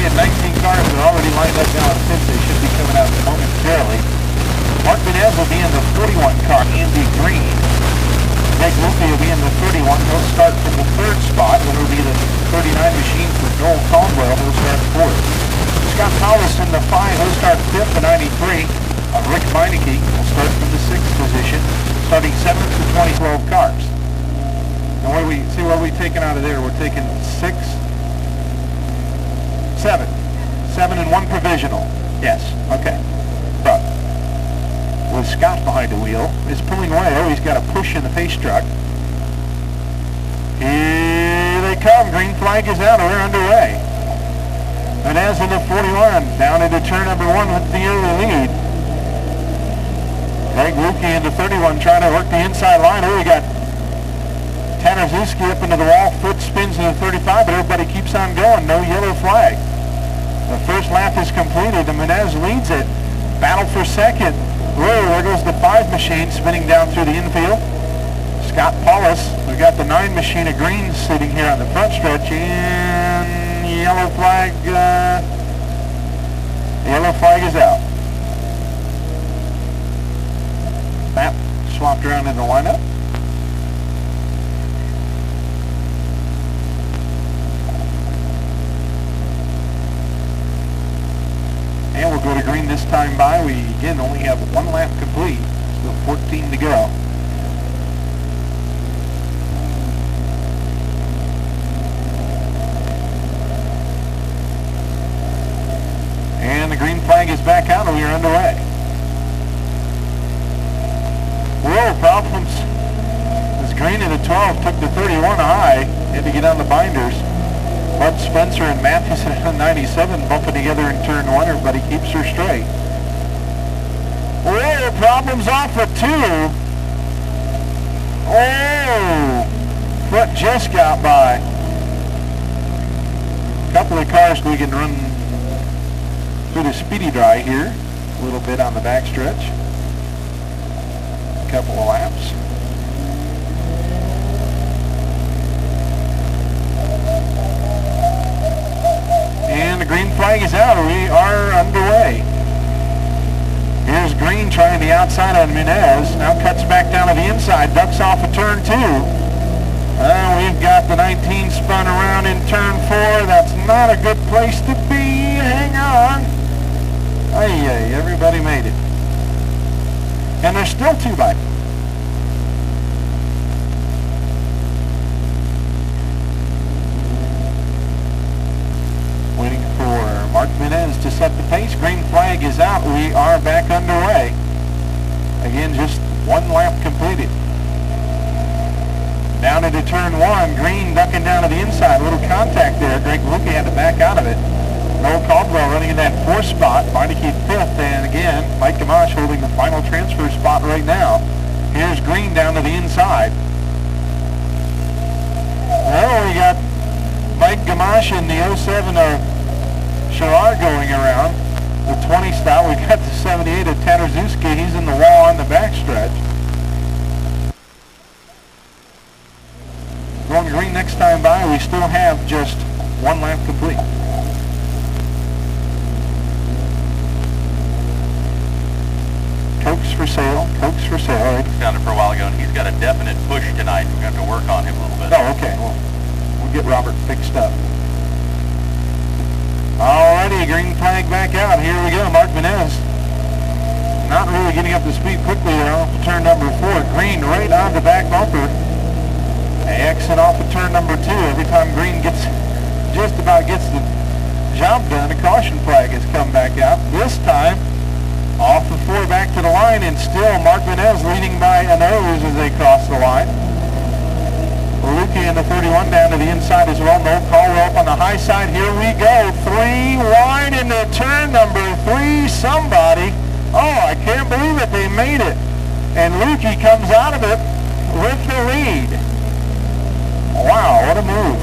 seeing 19 cars that are already lined up now at pits. They should be coming out momentarily. Mark Benez will be in the 41 car, Andy Green. Greg Lupe will be in the 31. He'll start from the third spot. It'll be the 39 machine for Noel Caldwell. He'll start fourth. Scott Powers in the 5. He'll start fifth, the 93. Rick Meineke will start from the 6th position, starting 7th to 2012 cars. And what do we see? What are we taking out of there? We're taking 6, 7 and 1 provisional. Yes. Okay. But with Scott behind the wheel, is pulling away. Oh, he's got a push in the pace truck. Here they come. Green flag is out. We're underway. And as in the 41, down into turn number 1 with the early lead. Greg Luke into 31 trying to work the inside line. Oh, we got Tanner Zuski up into the wall. Foot spins into 35, but everybody keeps on going. No yellow flag. The first lap is completed. The Menez leads it. Battle for second. Whoa, there goes the 5 machine spinning down through the infield. Scott Paulus. We've got the 9 machine of Green sitting here on the front stretch. And yellow flag. Yellow flag is out. Map swapped around in the lineup. And we'll go to green this time by. We again only have 1 lap complete. Still 14 to go. And the green flag is back out and we are underway. Whoa, problems. This green in the 12 took the 31 high. Had to get on the binders. Bud Spencer and Matthews at 97 bumping together in turn 1. Everybody keeps her straight. Whoa, problems off at 2. Oh, foot just got by. A couple of cars we can run through the speedy dry here. A little bit on the backstretch. Couple of laps. And the green flag is out. We are underway. Here's Green trying the outside on Menez. Now cuts back down to the inside. Ducks off of turn 2. We've got the 19 spun around in turn 4. That's not a good place to be. Hang on. Ay, everybody made it. And there's still 2 by. Waiting for Mark Menez to set the pace. Green flag is out. We are back underway. Again, just 1 lap completed. Down into turn 1. Green ducking down to the inside. A little contact there. Greg Luke had to back out of it. Noel Caldwell running in that 4th spot, Meineke 5th, and again, Mike Gamache holding the final transfer spot right now. Here's Green down to the inside. Well, we got Mike Gamache in the 07 of Sherrard going around. The 20 style, we got the 78 of Tanner Zuski. He's in the wall on the backstretch. Going green next time by, we still have just 1 lap complete. Cokes for sale, Cokes for sale. I found it for a while ago, and he's got a definite push tonight. We're going to have to work on him a little bit. Oh, okay. Well, we'll get Robert fixed up. Alrighty, green flag back out. Here we go, Mark Menez. Not really getting up to speed quickly there off of turn number 4. Green right on the back bumper. Exit off of turn number 2. Every time Green just about gets the job done, a caution flag has come back out. This time, off the 4 back to the line, and still Mark Menez leading by a nose as they cross the line. Luki in the 31 down to the inside as well. No Caldwell up on the high side. Here we go. 3 wide into turn number 3. Somebody. Oh, I can't believe it. They made it. And Luki comes out of it with the lead. Wow, what a move.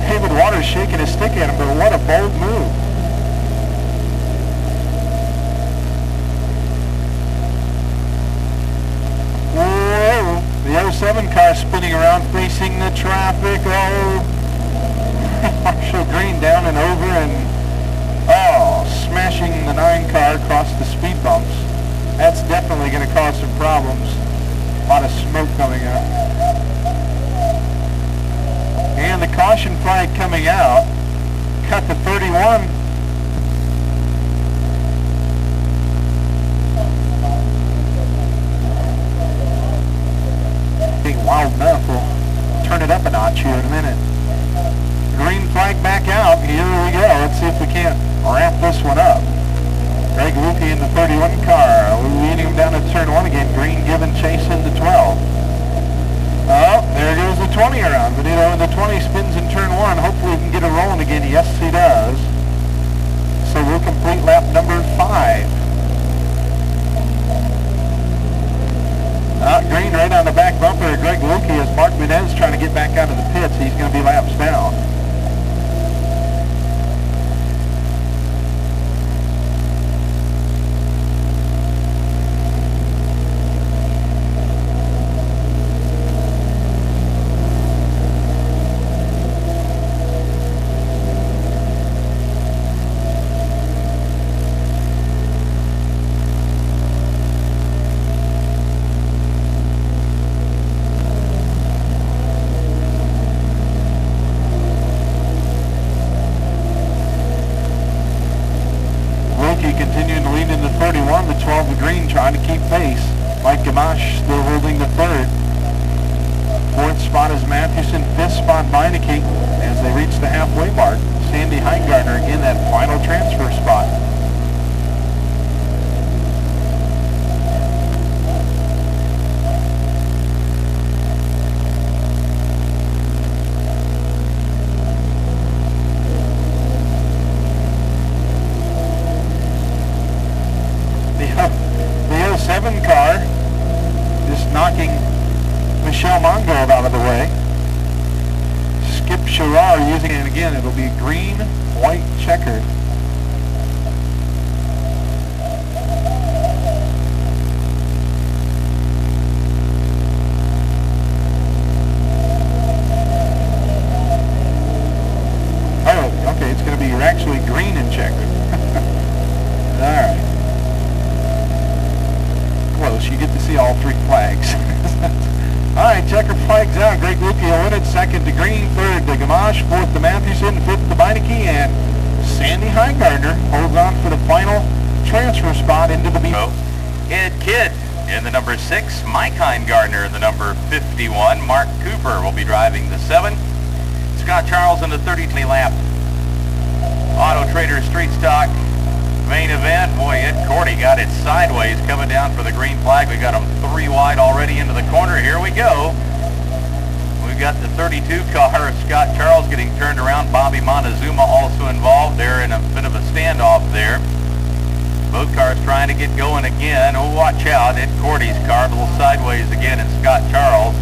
David Waters shaking his stick at him, but what a bold move. Whoa, the 07 car spinning around facing the traffic. Oh, Marshall Green down and over. That's definitely going to cause some problems. A lot of smoke coming up. And the caution flag coming out. Cut to 31. Being wild enough, we'll turn it up a notch here in a minute. Green flag back out. Here we go. Let's see if we can't wrap this one up. Greg Lukey in the 31 car, leading him down to turn 1 again. Green giving chase into 12. Oh, there goes the 20 around. Benito in the 20 spins in turn 1. Hopefully he can get it rolling again. Yes, he does. So we'll complete lap number 5. Green right on the back bumper of Greg Lukey as Mark Menez trying to get back out of the pits. He's going to be laps down. Continuing to lead in the 31, the 12 of Green trying to keep pace. Mike Gamache still holding the 3rd. 4th spot is Mathewson, 5th spot Meineke as they reach the halfway mark. Sandy Heingardner again that final transfer spot. Car just knocking Michelle Mongold out of the way. Skip Sherrar using it again. It'll be green, white, checkered. Oh, okay, it's going to be actually green and checkered. All right. Close. You get to see all 3 flags. Alright, checker flags out. Greg Lukey will win it. 2nd to Green, 3rd to Gamache, 4th to Mathewson, 5th to Meineke, and Sandy Heingardner holds on for the final transfer spot into the B. Ed Kidd in the number 6, Mike Heingardner in the number 51, Mark Cooper will be driving the 7, Scott Charles in the 30 lap Auto Trader Street Stock main event. Boy, Ed Cordy got it sideways coming down for the green flag. We got him 3 wide already into the corner. Here we go. We've got the 32 car of Scott Charles getting turned around. Bobby Montezuma also involved. They're in a bit of a standoff there. Both cars trying to get going again. Oh, watch out. Ed Cordy's car a little sideways again and Scott Charles.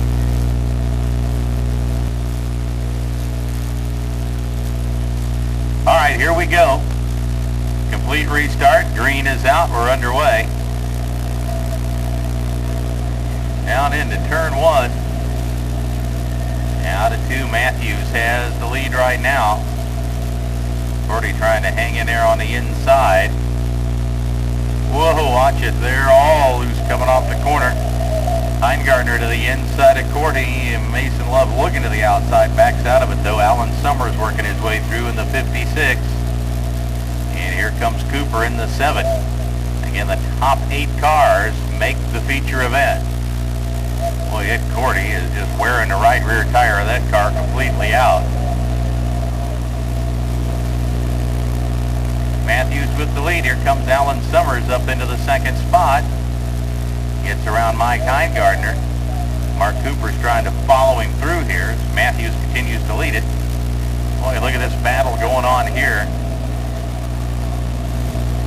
All right, here we go. Complete restart. Green is out. We're underway. Down into turn 1. Out of 2. Matthews has the lead right now. Cordy trying to hang in there on the inside. Whoa, watch it. They're all loose coming off the corner. Heingardner to the inside of Cordy. Mason Love looking to the outside. Backs out of it though. Alan Summers working his way through in the 56. And here comes Cooper in the 7. Again, the top 8 cars make the feature event. Boy, Ed Cordy is just wearing the right rear tire of that car completely out. Matthews with the lead. Here comes Alan Summers up into the 2nd spot. Gets around Mike Heingardner. Mark Cooper's trying to follow him through here. Matthews continues to lead it. Boy, look at this battle going on here.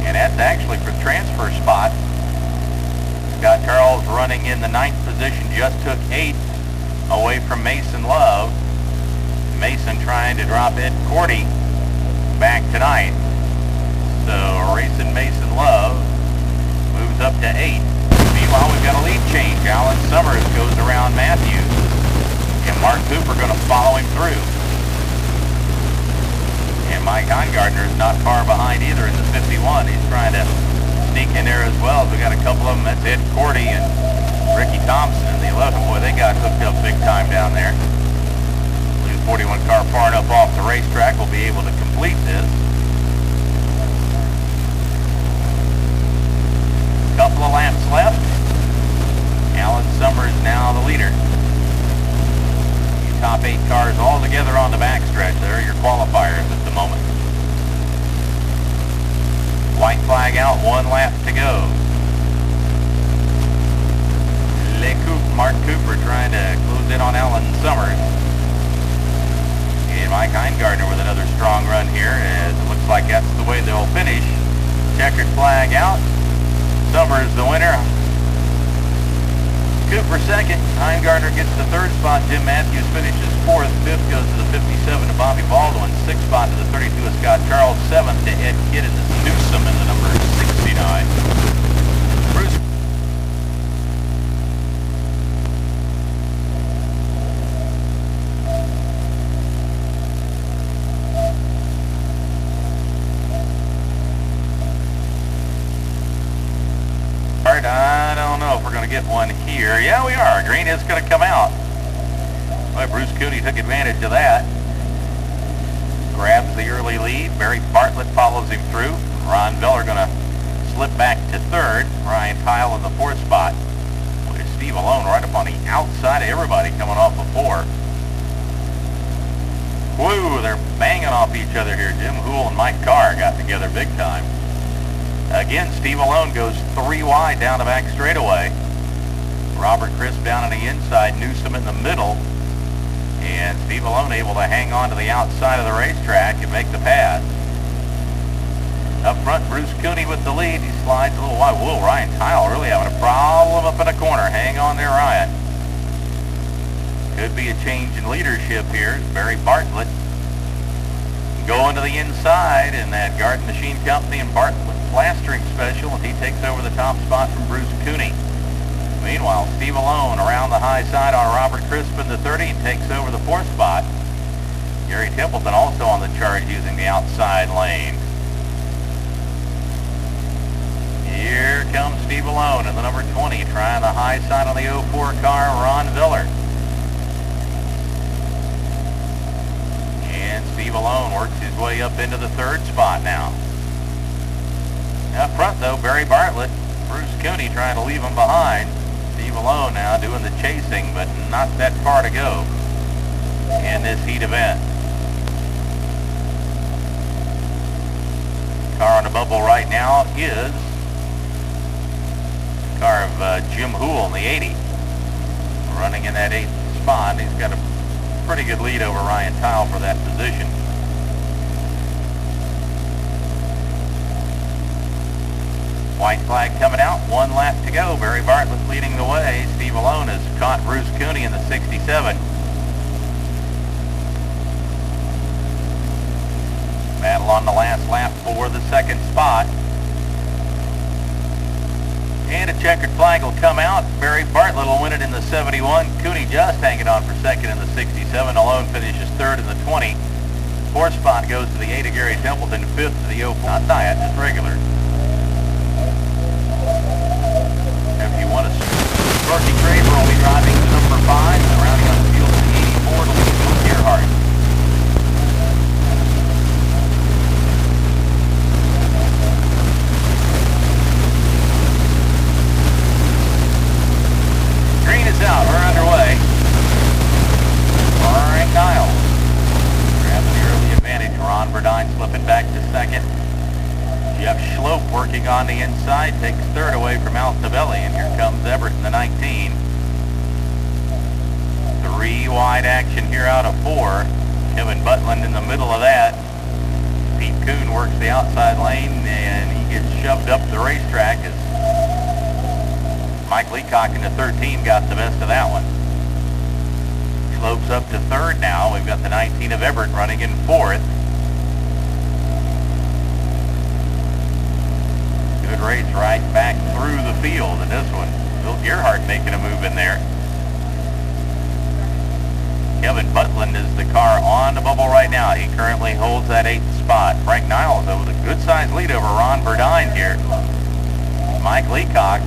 And that's actually for transfer spot. Scott Charles running in the 9th position, just took 8th away from Mason Love. Mason trying to drop Ed Cordy back to 9th. So racing Mason Love moves up to 8th. Meanwhile, we've got a lead change. Alan Summers goes around Matthews. And Mark Cooper going to follow him through. And Mike Heingardner is not far behind either in the 51. He's trying to sneak in there as well. We got a couple of them. That's Ed Cordy and Ricky Thompson in the 11. Boy, they got hooked up big time down there. The 41 car far enough off the racetrack will be able to complete this. Couple of laps left. Alan Summers now the leader. Your top 8 cars all together on the backstretch. There are your qualifiers at the moment. White flag out, 1 lap to go. Mark Cooper trying to close in on Alan Summers. And Mike Heingardner with another strong run here, as it looks like that's the way they'll finish. Checkered flag out. Summers the winner. Cooper second. Heingardner gets the 3rd spot. Jim Matthews finishes 4th. 5th goes to the 57 to Bobby Baldwin. 6th spot to the 32 of Scott Charles. 7th to Ed Kidd and Newsom in the number 69. Bruce. I don't know if we're going to get one here. Yeah, we are. Green is going to come out. Well, Bruce Cooney took advantage of that. Grabs the early lead. Barry Bartlett follows him through. Ron Veller going to slip back to 3rd. Ryan Tile in the 4th spot. With Steve Alone right up on the outside of everybody coming off of 4. Woo, they're banging off each other here. Jim Hool and Mike Carr got together big time. Again, Steve Alone goes 3 wide down the back straightaway. Robert Crisp down on the inside, Newsom in the middle. And Steve Alone able to hang on to the outside of the racetrack and make the pass. Up front, Bruce Cooney with the lead. He slides a little wide. Whoa, Ryan Tile really having a problem up in the corner. Hang on there, Ryan. Could be a change in leadership here. Barry Bartlett going to the inside in that Garden Machine Company and Bartlett plastering special, and he takes over the top spot from Bruce Cooney. Meanwhile, Steve Alone around the high side on Robert Crisp in the 30 takes over the 4th spot. Gary Templeton also on the charge using the outside lane. Here comes Steve Alone in the number 20 trying the high side on the 04 car, Ron Veller. And Steve Alone works his way up into the 3rd spot now. Up front, though, Barry Bartlett, Bruce Cooney trying to leave him behind. Steve Alone now doing the chasing, but not that far to go in this heat event. Car on the bubble right now is the car of Jim Hool in the 80. Running in that 8th spot. He's got a pretty good lead over Ryan Tile for that position. White flag coming out, 1 lap to go. Barry Bartlett leading the way. Steve Alone has caught Bruce Cooney in the 67. Battle on the last lap for the 2nd spot. And a checkered flag will come out. Barry Bartlett will win it in the 71. Cooney just hanging on for 2nd in the 67. Alone finishes 3rd in the 20. 4th spot goes to the 8 of Gary Templeton. 5th to the 04. Not diet, just regular. If you want to, Sparky Craver will be driving the number 5, and rounding on the field to the 84 to lead Bill Gerhardt. Green is out, we're underway. Frank Niles grabs the early advantage. Ron Verdine slipping back to 2nd. Jeff Schlope working on the inside, takes 3rd away from Al Novelli, and here comes Everett in the 19. 3 wide action here out of 4. Kevin Butland in the middle of that. Pete Kuhn works the outside lane, and he gets shoved up the racetrack as Mike Leacock in the 13 got the best of that one. Schlope's up to 3rd now. We've got the 19 of Everett running in 4th. Good race right back through the field in this one. Bill Gerhardt making a move in there. Kevin Butland is the car on the bubble right now. He currently holds that 8th spot. Frank Niles, though, with a good-sized lead over Ron Verdine here. Mike Leacock,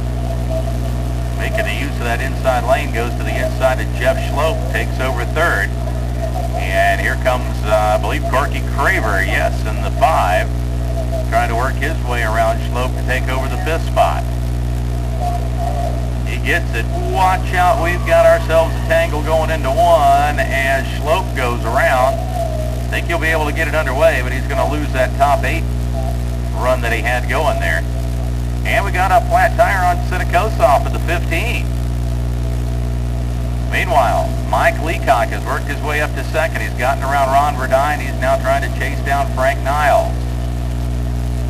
making the use of that inside lane, goes to the inside of Jeff Schlope, takes over third. And here comes, I believe, Corky Craver, yes, in the 5, trying to work his way around Schlope to take over the 5th spot. He gets it. Watch out, we've got ourselves a tangle going into 1 as Schlope goes around. I think he'll be able to get it underway, but he's going to lose that top 8 run that he had going there. And we got a flat tire on Sinikosoff at the 15. Meanwhile, Mike Leacock has worked his way up to 2nd. He's gotten around Ron Verdine. He's now trying to chase down Frank Niles.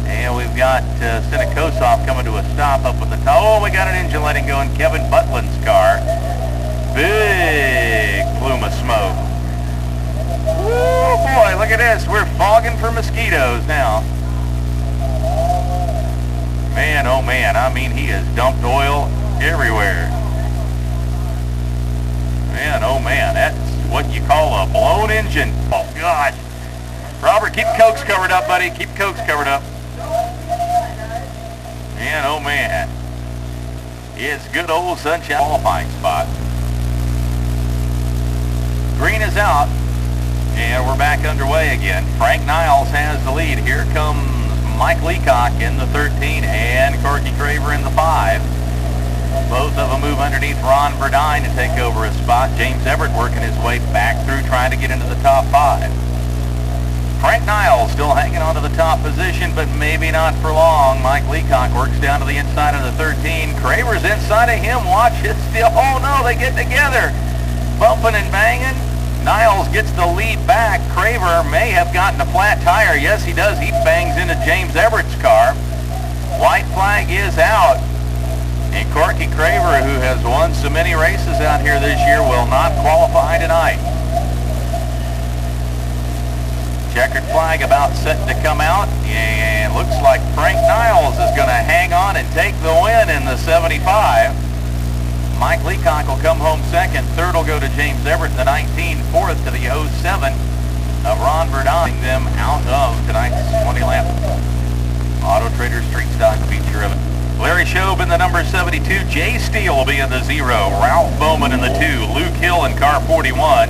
And we've got Sinikosoff coming to a stop up with the top. Oh, we got an engine letting go in Kevin Butlin's car. Big plume of smoke. Woo, boy, look at this. We're fogging for mosquitoes now. Man, oh man, I mean, he has dumped oil everywhere. Man, oh man, that's what you call a blown engine. Oh gosh. Robert, keep Cokes covered up, buddy. Keep Cokes covered up. Man, oh man. It's good old sunshine qualifying spot. Green is out, and we're back underway again. Frank Niles has the lead. Here comes Mike Leacock in the 13 and Corky Craver in the 5. Both of them move underneath Ron Verdine to take over a spot. James Everett working his way back through trying to get into the top 5. Frank Niles still hanging on to the top position, but maybe not for long. Mike Leacock works down to the inside of the 13. Craver's inside of him. Watch it still. Oh no, they get together. Bumping and banging. Niles gets the lead back. Craver may have gotten a flat tire. Yes, he does. He bangs into James Everett's car. White flag is out. And Corky Craver, who has won so many races out here this year, will not qualify tonight. Checkered flag about set to come out. And looks like Frank Niles is going to hang on and take the win in the 75. Mike Leacock will come home 2nd. 3rd will go to James Everett in the 19. 4th to the 07 of Ron Verdine. Them out of tonight's 20-lap Auto Trader Street Stock feature of it. Larry Shobe in the number 72. Jay Steele will be in the 0. Ralph Bowman in the 2. Luke Hill in car 41.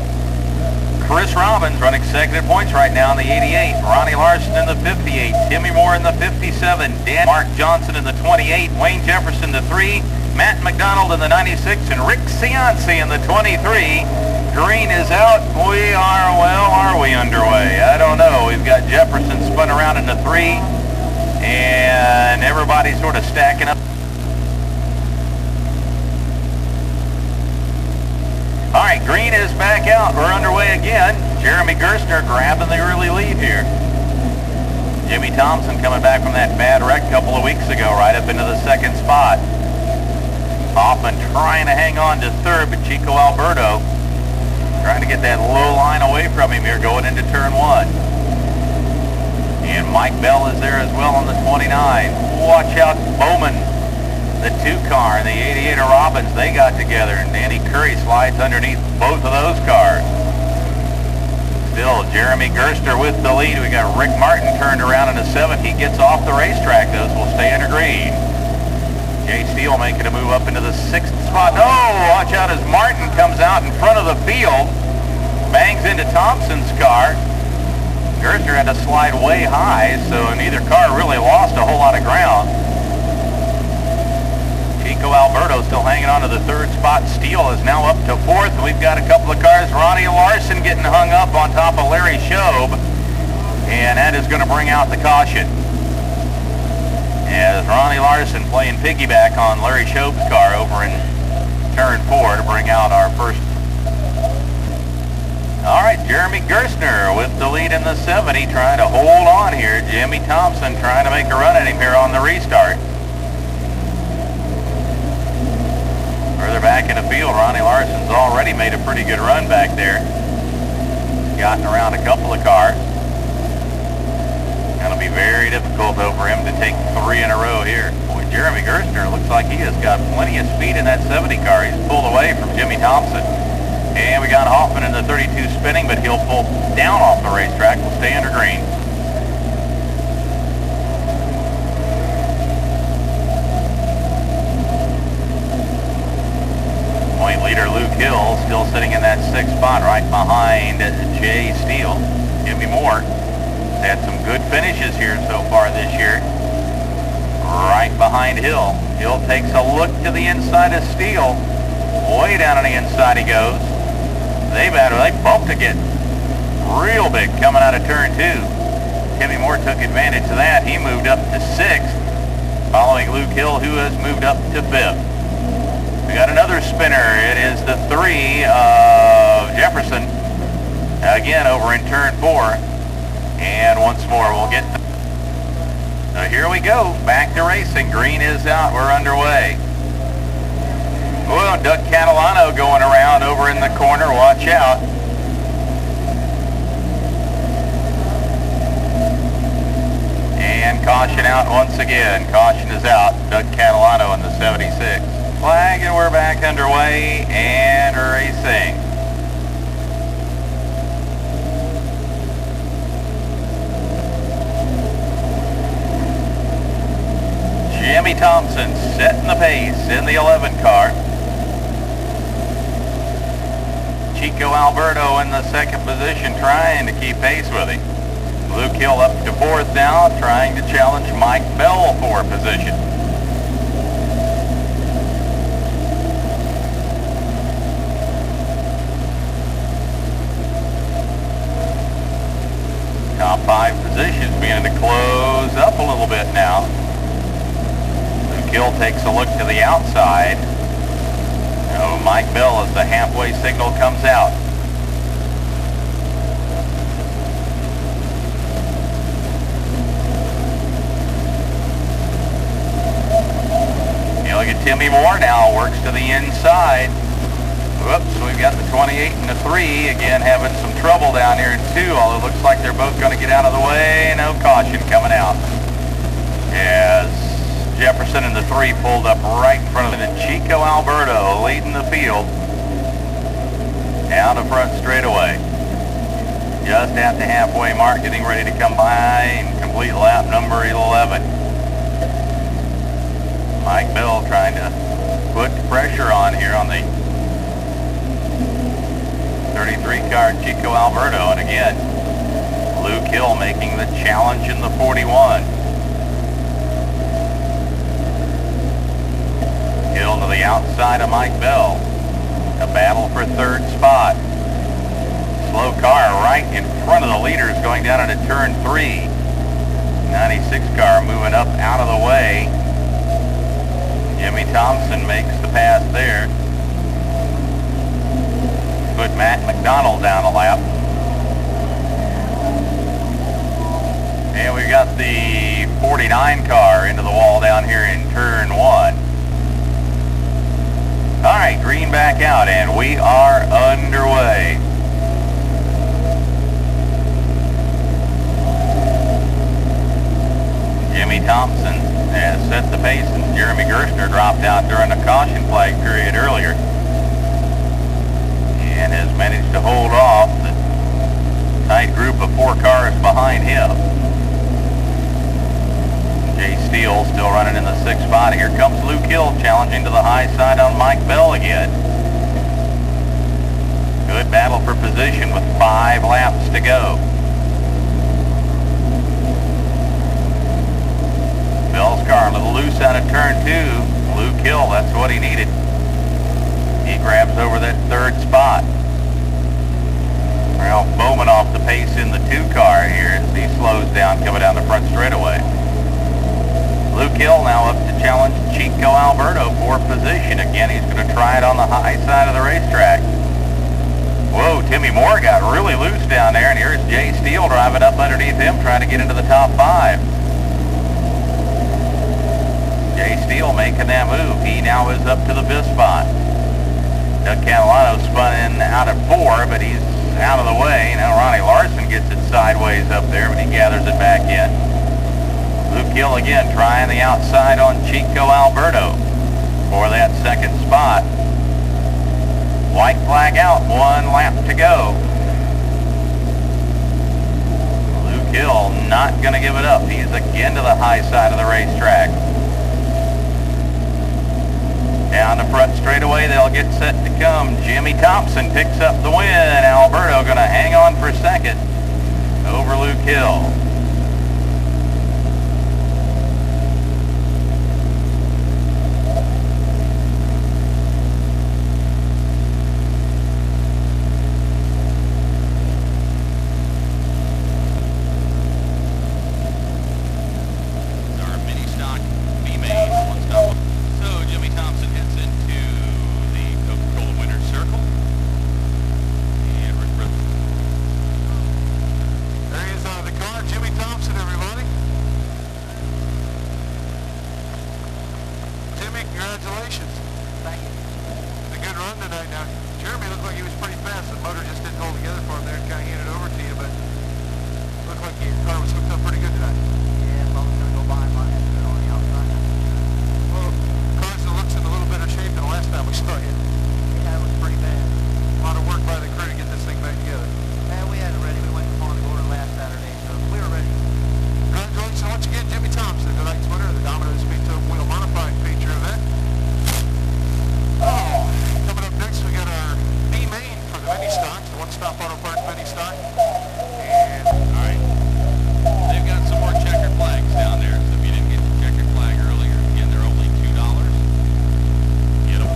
Chris Robbins running second at points right now in the 88. Ronnie Larson in the 58. Timmy Moore in the 57. Dan Mark Johnson in the 28. Wayne Jefferson the 3. Matt McDonald in the 96 and Rick Cianci in the 23. Green is out. We are, well, are we underway? I don't know. We've got Jefferson spun around in the 3 and everybody's sort of stacking up. All right, green is back out. We're underway again. Jeremy Gerstner grabbing the early lead here. Jimmy Thompson coming back from that bad wreck a couple of weeks ago, right up into the 2nd spot. Hoffman trying to hang on to 3rd, but Chico Alberto trying to get that low line away from him here going into turn 1. And Mike Bell is there as well on the 29. Watch out, Bowman, the 2 car, and the 88 of Robbins, they got together, and Danny Curry slides underneath both of those cars. Still, Jeremy Gerster with the lead. We got Rick Martin turned around in the 7. He gets off the racetrack. Those will stay under green. Jay Steele making a move up into the 6th spot. No, watch out as Martin comes out in front of the field, bangs into Thompson's car. Gerster had to slide way high, so neither car really lost a whole lot of ground. Chico Alberto still hanging on to the 3rd spot. Steele is now up to 4th. We've got a couple of cars. Ronnie Larson getting hung up on top of Larry Shobe, and that is going to bring out the caution. As Ronnie Larson playing piggyback on Larry Shobe's car over in turn 4 to bring out our first. All right, Jeremy Gerstner with the lead in the 70, trying to hold on here. Jimmy Thompson trying to make a run at him here on the restart. Further back in the field, Ronnie Larson's already made a pretty good run back there. Gotten around a couple of cars. Going to be very difficult for him to take 3 in a row here. Boy, Jeremy Gerstner looks like he has got plenty of speed in that 70 car. He's pulled away from Jimmy Thompson. And we got Hoffman in the 32 spinning, but he'll pull down off the racetrack. We'll stay under green. Leader Luke Hill still sitting in that 6th spot right behind Jay Steele. Jimmy Moore had some good finishes here so far this year. Right behind Hill. Hill takes a look to the inside of Steele. Way down on the inside he goes. They bumped again. Real big coming out of turn 2. Timmy Moore took advantage of that. He moved up to 6th, following Luke Hill, who has moved up to 5th. We got another spinner. It is the 3 of Jefferson. Again over in turn 4. And once more we'll get... here we go. Back to racing. Green is out. We're underway. Oh, Doug Catalano going around over in the corner. Watch out. And caution out once again. Caution is out. Doug Catalano in the 76. Flag, and we're back underway and racing. Jimmy Thompson setting the pace in the 11 car. Chico Alberto in the 2nd position trying to keep pace with him. Luke Hill up to 4th now, trying to challenge Mike Bell for position. Top 5 positions beginning to close up a little bit now. Luke Hill takes a look to the outside. Oh, Mike Bell as the halfway signal comes out. You look at Timmy Moore now, works to the inside. Whoops, we've got the 28 and the 3, again having some trouble down here in 2, although it looks like they're both going to get out of the way. No caution coming out. As Jefferson and the 3 pulled up right in front of them. Chico Alberto leading the field down the front straightaway. Just at the halfway mark, getting ready to come by and complete lap number 11. Mike Bell trying to put pressure on here on the 33 car Chico Alberto, and again Luke Hill making the challenge in the 41. Hill to the outside of Mike Bell. A battle for 3rd spot. Slow car right in front of the leaders going down into turn 3. 96 car moving up out of the way. Jimmy Thompson makes the pass there. Put Matt McDonald down a lap. And we've got the 49 car into the wall down here in turn 1. All right, green back out, and we are underway. Jimmy Thompson has set the pace, and Jeremy Gerstner dropped out during the caution flag period earlier. And has managed to hold off the tight group of 4 cars behind him. Jay Steele still running in the 6th spot. Here comes Luke Hill challenging to the high side on Mike Bell again. Good battle for position with 5 laps to go. Bell's car a little loose out of turn 2. Luke Hill, that's what he needed. He grabs over that 3rd spot. Ralph Bowman off the pace in the 2 car here as he slows down coming down the front straightaway. Luke Hill now up to challenge Chico Alberto for position. Again, he's going to try it on the high side of the racetrack. Whoa, Timmy Moore got really loose down there, and here's Jay Steele driving up underneath him trying to get into the top 5. Jay Steele making that move. He now is up to the 5th spot. Doug Catalano spun in out at 4, but he's out of the way. Now Ronnie Larson gets it sideways up there, but he gathers it back in. Luke Hill again trying the outside on Chico Alberto for that 2nd spot. White flag out, 1 lap to go. Luke Hill not going to give it up. He's again to the high side of the racetrack. Down the front straightaway, they'll get set to come. Jimmy Thompson picks up the win. Alberto going to hang on for second over Luke Hill. Congratulations. Thank you. It's a good run tonight. Now, Jeremy looked like he was pretty fast. The motor just didn't hold together for him there and kind of handed it over to you, but looked like your car was hooked up pretty good tonight. Yeah, as long as it's going to go by my head on the outside. Well, the car still looks in a little better shape than the last time we saw you. Yeah, it was pretty bad. A lot of work by the crew to get this thing back together. Yeah, we had it ready. We went to Pond Order last Saturday, so we were ready. Congratulations once again, Jimmy Thompson, tonight's winner of the Domino Speed Token Wheel Modified feature event. Coming up next, we got our B main for the mini stocks, the one-stop auto parts mini stock. And all right, they've got some more checkered flags down there. So if you didn't get the checkered flag earlier, again, they're only $2. Get them.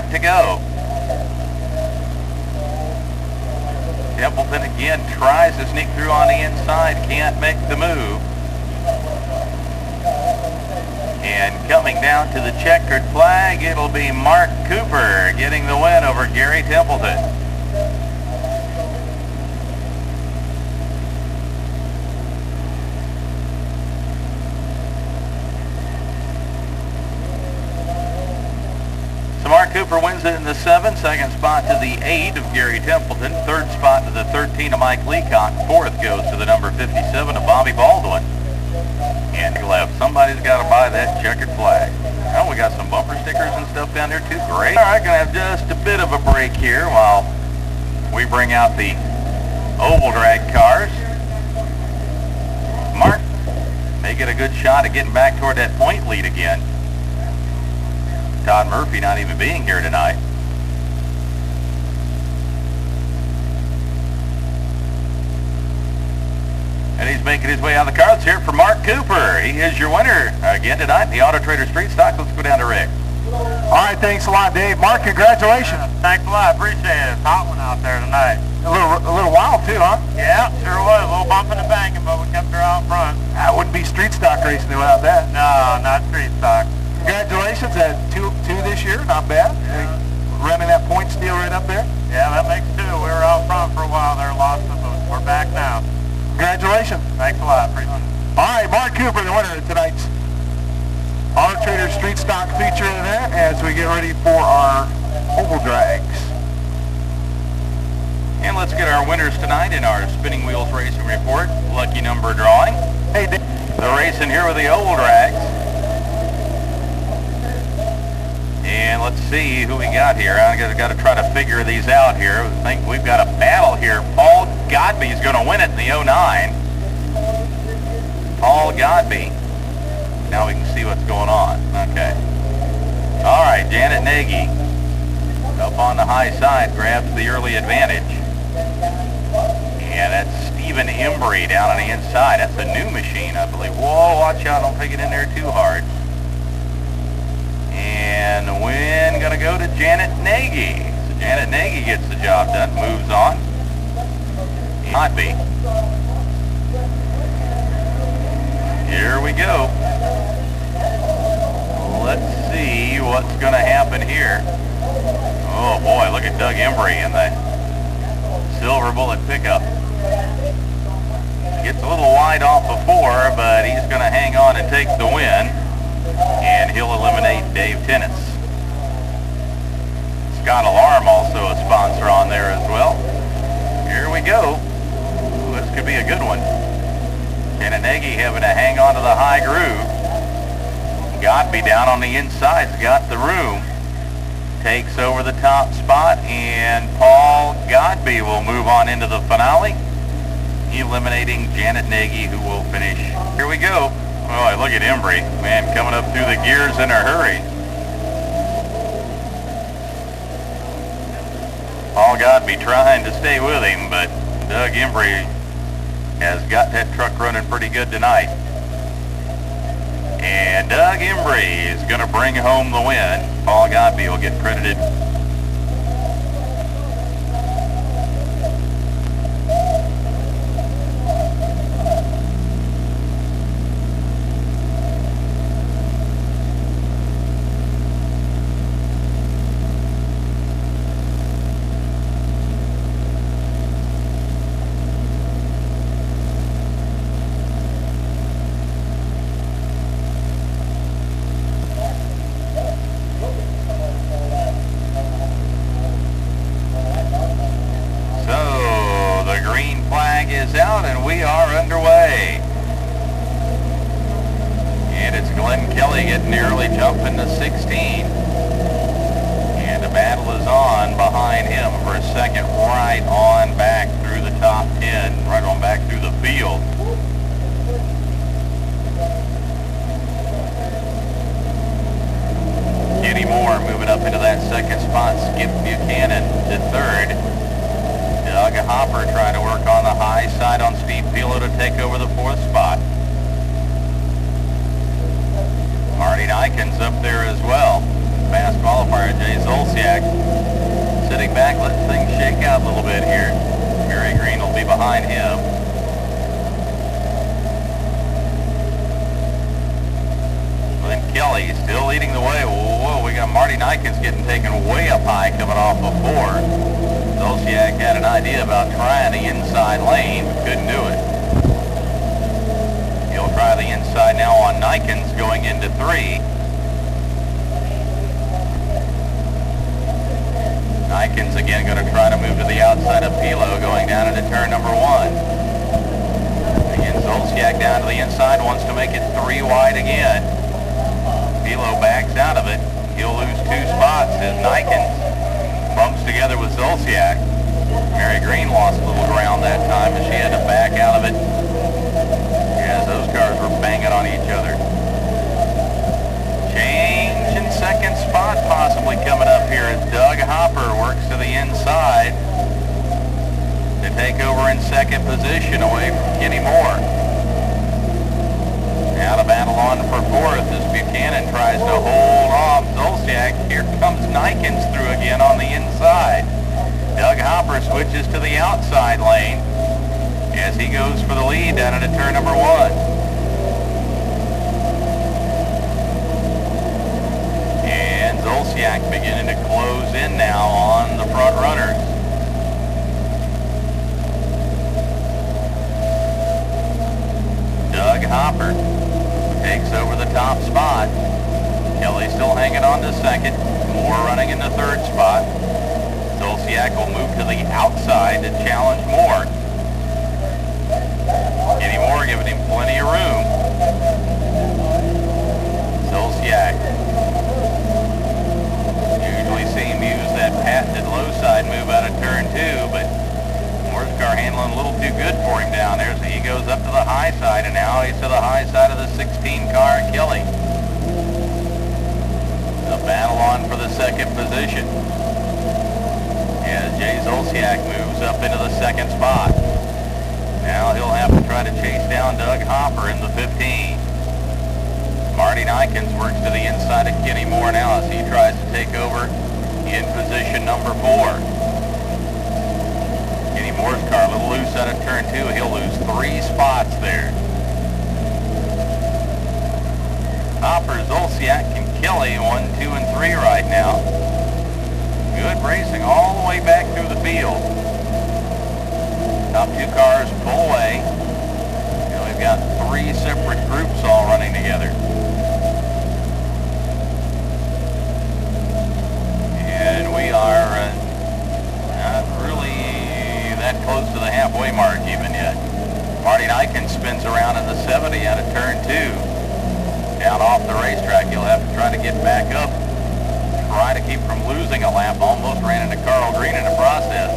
lap to go. Templeton again tries to sneak through on the inside, can't make the move. And coming down to the checkered flag, it'll be Mark Cooper getting the win over Gary Templeton. So Mark Cooper wins it in the 7, second spot to the 8 of Gary Templeton, third spot to the 13 of Mike Leacock, fourth goes to the number 57 of Bobby Baldwin. And he left. Somebody's got to buy that checkered flag. Oh, we got some bumper stickers and stuff down there too. Great. All right, gonna have just a bit of a break here while we bring out the oval drag cars. Mark may get a good shot at getting back toward that point lead again. Todd Murphy not even being here tonight. And he's making his way out of the car. Let's hear it for Mark Cooper. He is your winner again tonight in the Auto Trader Street Stock. Let's go down to Rick. All right, thanks a lot, Dave. Mark, congratulations. Thanks a lot. Appreciate it. Hot one out there tonight. A little wild too, huh? Yeah, sure was. A little bumping and banging, but we kept her out front. That wouldn't be street stock racing without that. No, not street stock. Congratulations at two this year. Not bad. Running that point steal right up there. Yeah, that makes 2. We were out front for a while there, lost them, but we're back now. Congratulations. Thanks a lot. Appreciate it. All right, Mark Cooper, the winner of tonight's Auto Trader Street Stock feature event as we get ready for our oval drags. And let's get our winners tonight in our Spinning Wheels Racing Report. Lucky number drawing. Hey, Dave. The race in here with the oval drags. And let's see who we got here. I've got to try to figure these out here. I think we've got a battle here. Paul Godby is going to win it in the 09. Paul Godby. Now we can see what's going on. Okay. All right, Janet Nagy up on the high side grabs the early advantage. And that's Stephen Embry down on the inside. That's a new machine, I believe. Whoa, watch out. Don't take it in there too hard. And the win going to go to Janet Nagy. So Janet Nagy gets the job done, moves on. Godby. Here we go. Let's see what's going to happen here. Oh boy, look at Doug Embry in the Silver Bullet pickup. Gets a little wide off before, but he's going to hang on and take the win. And he'll eliminate Dave Tennis. Scott Alarm also a sponsor on there as well. Here we go. Ooh, this could be a good one. Janet Nagy having to hang on to the high groove. Godby down on the inside's got the room. Takes over the top spot, and Paul Godby will move on into the finale, eliminating Janet Nagy, who will finish. Here we go. Oh, look at Embry, man, coming up through the gears in a hurry. Paul Godby trying to stay with him, but Doug Embry has got that truck running pretty good tonight. And Doug Embry is going to bring home the win. Paul Godby will get credited. Out and we are underway. And it's Glenn Kelly getting the early jump into 16. And the battle is on behind him for a second right on back through the top 10, right on back through the field. Kenny Moore moving up into that second spot. Skip Buchanan to third. Doug Hopper trying to work on the high side on Steve Pilo to take over the fourth spot. Marty Nikens up there as well. fast qualifier, Jay Zolciak, sitting back, letting things shake out a little bit here. Mary Green will be behind him. Then Kelly still leading the way. Whoa, we got Marty Nikens getting taken way up high coming off of 4. Zolciak had an idea about trying the inside lane, but couldn't do it. He'll try the inside now on Nikens going into 3. Nikens again going to try to move to the outside of Pilo going down into turn number 1. Again, Zolciak down to the inside, wants to make it 3 wide again. Pilo backs out of it. He'll lose 2 spots as Nikens bumps together with Zolciak. Mary Green lost a little ground that time as she had to back out of it as those cars were banging on each other. Change in second spot possibly coming up here as Doug Hopper works to the inside to take over in second position away from Kenny Moore. Now to battle on for 4th as Buchanan tries to hold off Zolciak. Here comes Nikens through again on the inside. Doug Hopper switches to the outside lane as he goes for the lead down into turn number 1. And Zolciak beginning to close in now on the front runners. Doug Hopper takes over the top spot. Kelly still hanging on to second. Moore running in the 3rd spot. Zolciak will move to the outside to challenge Moore. Kenny Moore giving him plenty of room. Zolciak. Usually see him use that patented low side move out of turn 2, but Moore's car handling a little too good for him down there, so he goes up to the high side, and now he's to the high side of the 16 car, Kelly. The battle on for the second position as Jay Zolciak moves up into the 2nd spot. Now he'll have to try to chase down Doug Hopper in the 15. Marty Nikens works to the inside of Kenny Moore now as he tries to take over in position number 4. Kenny Moore's car a little loose out of turn 2. He'll lose 3 spots there. Hopper, Zolciak, and Kelly 1, 2, and 3 right now. Good racing all the way back through the field. Top 2 cars pull away. And we've got 3 separate groups all running together. And we are not really that close to the halfway mark even yet. Marty Nikens spins around in the 70 out of turn 2. Down off the racetrack, he'll have to try to get back up. Try to keep from losing a lap. Almost ran into Carl Green in the process.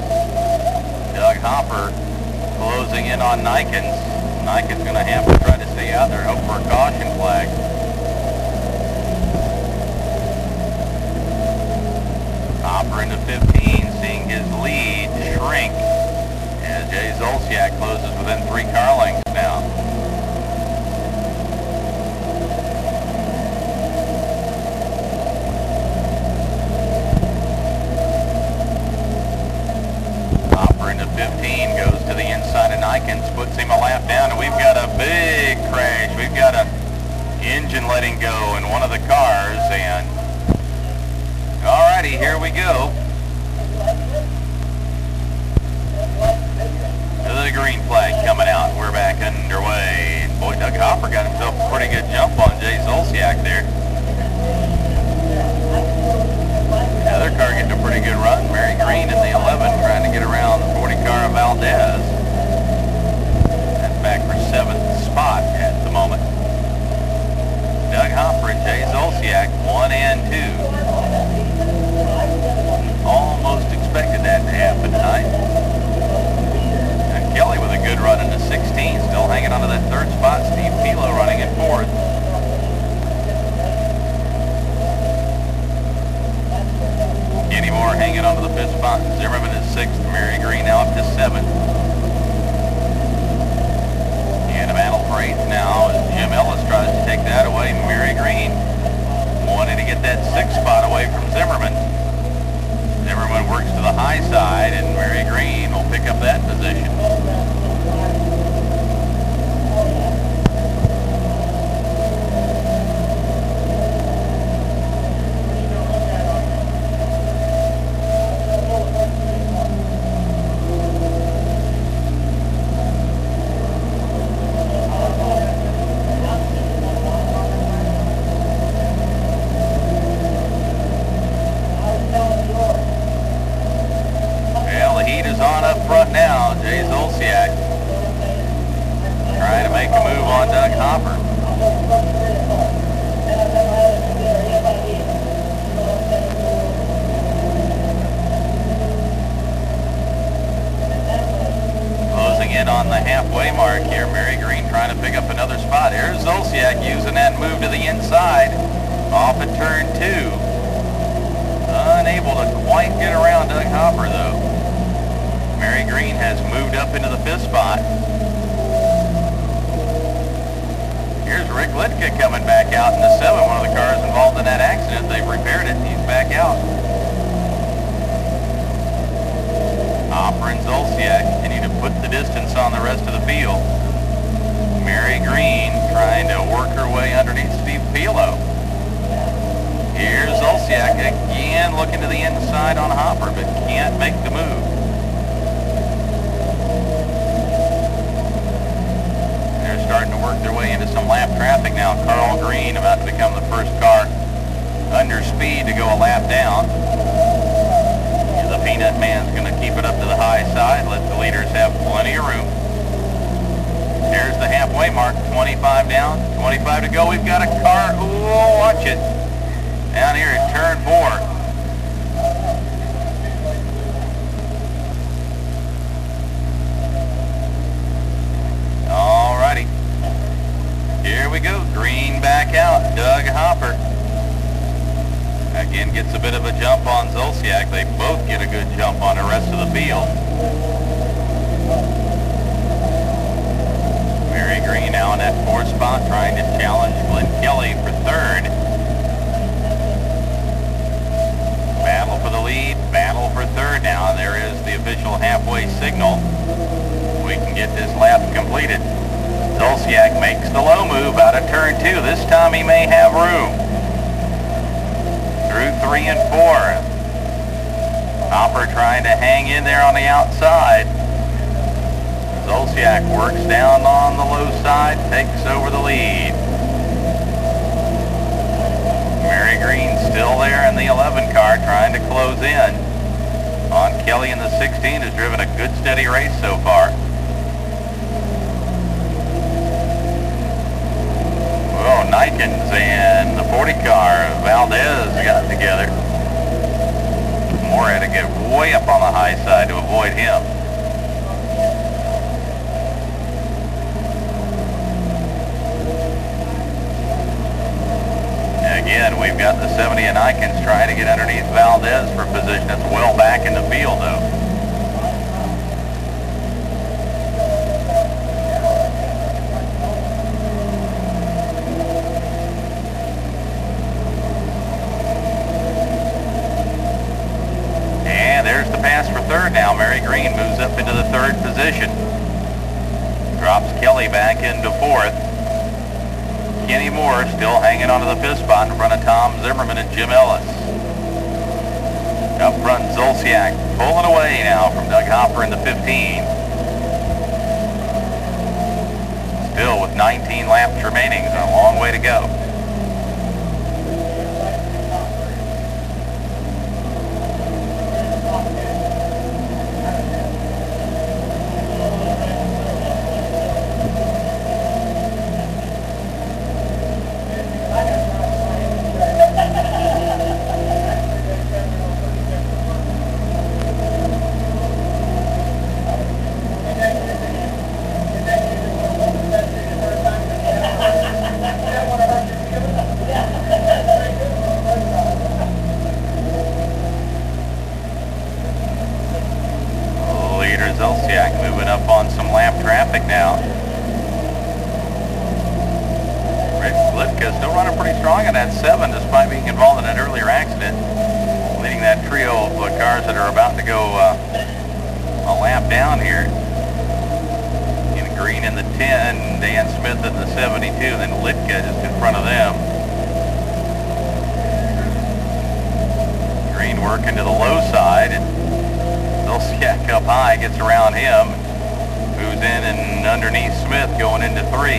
Doug Hopper closing in on Nikens. Nikens going to have to try to stay out there and hope for a caution flag. Hopper into 15, seeing his lead shrink as Jay Zolciak closes within 3 car lengths now. Hopper into 15, goes to the inside of Nikens, puts him a lap down, and we've got a big crash. We've got a engine letting go in one of the cars, and alrighty, here we go. The green flag coming out. We're back underway. And boy, Doug Hopper got himself a pretty good jump on Jay Zolciak there. The other car getting a pretty good run. Mary Green in the 11 trying to get around the 40 car of Valdez. That's back for 7th spot at the moment. Doug Hopper and Jay Zolciak, 1 and 2. Almost expected that to happen tonight. And Kelly with a good run in the 16, still hanging on to that 3rd spot. Steve Pilo running in 4th. Kenny Moore hanging on to the 5th spot. Zimmerman is 6th. Mary Green now up to 7th. And a battle for 8th now as Jim Ellis tries to take that away. Mary Green wanted to get that 6th spot away position. On up front now, Jay Zolciak trying to make a move on Doug Hopper. Closing in on the halfway mark here. Mary Green trying to pick up another spot. Here's Zolciak using that move to the inside off at turn 2. Unable to quite get around Doug Hopper though. Mary Green has moved up into the 5th spot. Here's Rick Litka coming back out in the 7, one of the cars involved in that accident. They've repaired it, he's back out. Hopper and Zolciak continue to put the distance on the rest of the field. Mary Green trying to work her way underneath Steve Pilo. Here's Zolciak again looking to the inside on Hopper, but can't make the move. Starting to work their way into some lap traffic now. Carl Green about to become the first car under speed to go a lap down. The Peanut Man's going to keep it up to the high side, let the leaders have plenty of room. There's the halfway mark, 25 down, 25 to go. We've got a car, ooh, watch it, down here at turn 4. Here we go, Green back out, Doug Hopper. Again gets a bit of a jump on Zolciak. They both get a good jump on the rest of the field. Mary Green now in that 4th spot trying to challenge Glenn Kelly for 3rd. Battle for the lead, battle for 3rd now, and there is the official halfway signal. We can get this lap completed. Zolciak makes the low move out of turn 2. This time he may have room. Through 3 and 4. Hopper trying to hang in there on the outside. Zolciak works down on the low side, takes over the lead. Mary Green still there in the 11 car trying to close in. On Kelly in the 16 has driven a good steady race so far. Oh, Nikens and the 40 car, Valdez got together. Moore had to get way up on the high side to avoid him. Again, we've got the 70 and Nikens trying to get underneath Valdez for position. That's well back in the field though. Pass for 3rd now. Mary Green moves up into the 3rd position. Drops Kelly back into 4th. Kenny Moore still hanging onto the 5th spot in front of Tom Zimmerman and Jim Ellis. Up front, Zolciak pulling away now from Doug Hopper in the 15. Still with 19 laps remaining, so a long way to go. Zolciak moving up on some lap traffic now. Rick Litka still running pretty strong in that 7 despite being involved in an earlier accident. Leading that trio of cars that are about to go a lap down here. Green in the 10, Dan Smith in the 72, and then Litka just in front of them. Green working to the low side, and Zolciak up high, gets around him, moves in and underneath Smith going into 3.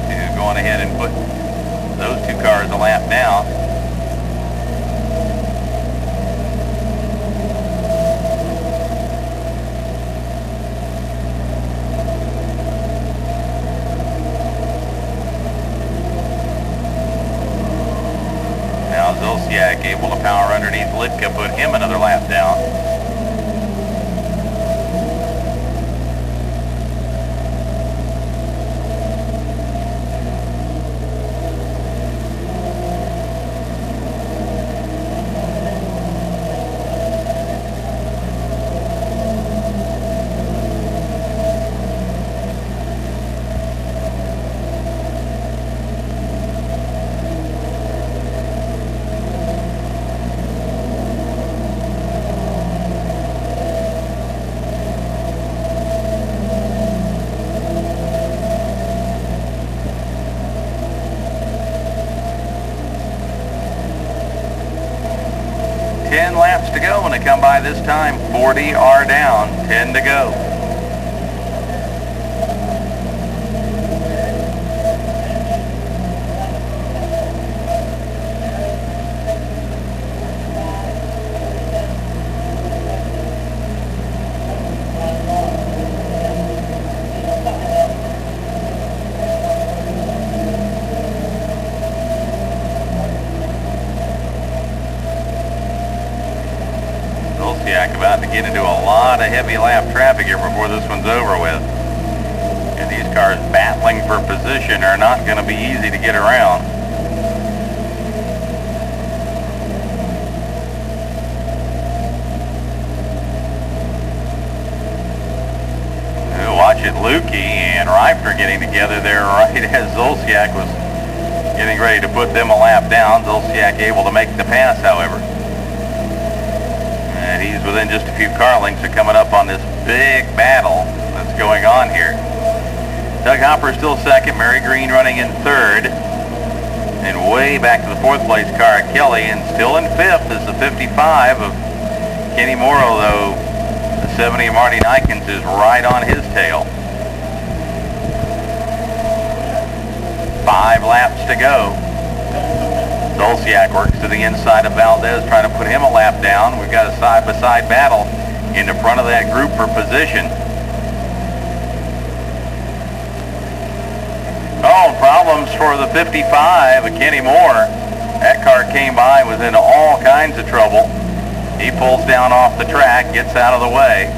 He's going ahead and put those two cars a lap down. Now Zolciak able to power underneath Litka, put him another lap down. Laps to go when they come by this time. 40 are down, 10 to go. About to get into a lot of heavy lap traffic here before this one's over with. And these cars battling for position are not going to be easy to get around. Watch it, Lukey and Reifner getting together there right as Zolciak was getting ready to put them a lap down. Zolciak able to make the pass, however. And he's within just a few car lengths of coming up on this big battle that's going on here. Doug Hopper still second, Mary Green running in third. And way back to the fourth place car, Kelly, and still in fifth is the 55 of Kenny Morrow, though the 70 of Marty Nikens is right on his tail. 5 laps to go. Zolciak works to the inside of Valdez, trying to put him a lap down. We've got a side-by-side battle in the front of that group for position. Oh, problems for the 55 of Kenny Moore. That car came by, was in all kinds of trouble. He pulls down off the track, gets out of the way.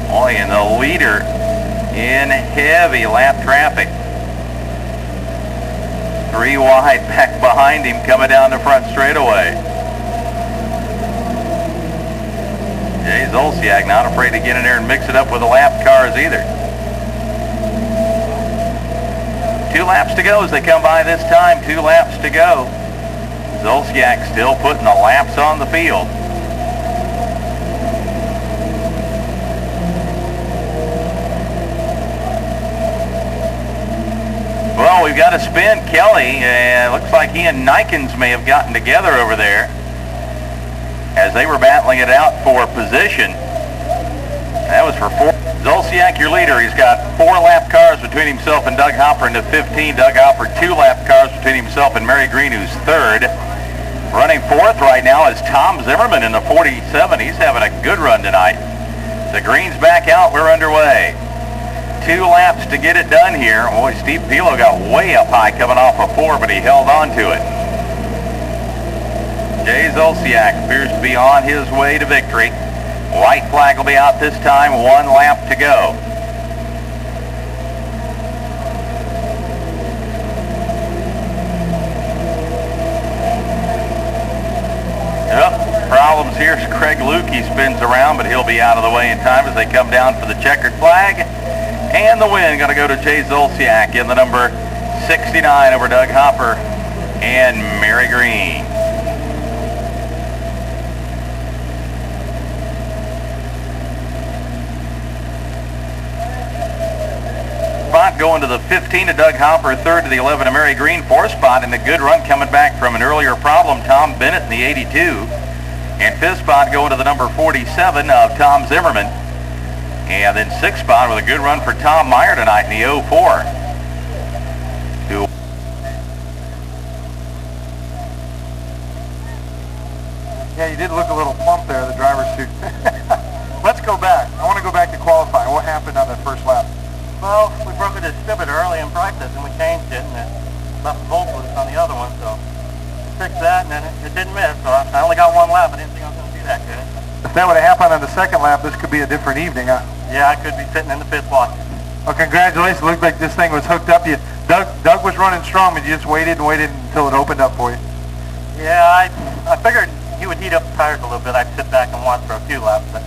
Boy, and the leader in heavy lap traffic. 3 wide back behind him coming down the front straightaway. Jay Zolciak not afraid to get in there and mix it up with the lap cars either. 2 laps to go as they come by this time. 2 laps to go. Zolciak still putting the laps on the field. Well, we've got a spin. Kelly, looks like he and Nikens may have gotten together over there as they were battling it out for position. That was for 4. Zolciak, your leader. He's got 4 lap cars between himself and Doug Hopper into 15. Doug Hopper, 2 lap cars between himself and Mary Green, who's third. Running fourth right now is Tom Zimmerman in the 47. He's having a good run tonight. The Green's back out. We're underway. 2 laps to get it done here. Boy, Steve Pilo got way up high coming off of 4, but he held on to it. Jay Zolciak appears to be on his way to victory. White flag will be out this time. 1 lap to go. Yep, problems here. Craig Lukey spins around, but he'll be out of the way in time as they come down for the checkered flag. And the win going to go to Jay Zolciak in the number 69 over Doug Hopper and Mary Green. spot going to the 15 to Doug Hopper, third to the 11 to Mary Green, fourth spot, and a good run coming back from an earlier problem, Tom Bennett in the 82. And fifth spot going to the number 47 of Tom Zimmerman. And then sixth spot with a good run for Tom Meyer tonight in the 04. Yeah, you did look a little plump there, the driver's suit. Let's go back. I want to go back to qualifying. What happened on that first lap? Well, we broke a divot early in practice and we changed it and it left the bolt loose on the other one, so fixed that and then it didn't miss, so I only got one lap. I didn't think I was going to do that good. If that would have happened on the second lap, this could be a different evening, huh? Yeah, I could be sitting in the fifth watching. Well, congratulations. Looked like this thing was hooked up. Doug was running strong, but you just waited and waited until it opened up for you. Yeah, I figured he would heat up the tires a little bit. I'd sit back and watch for a few laps, but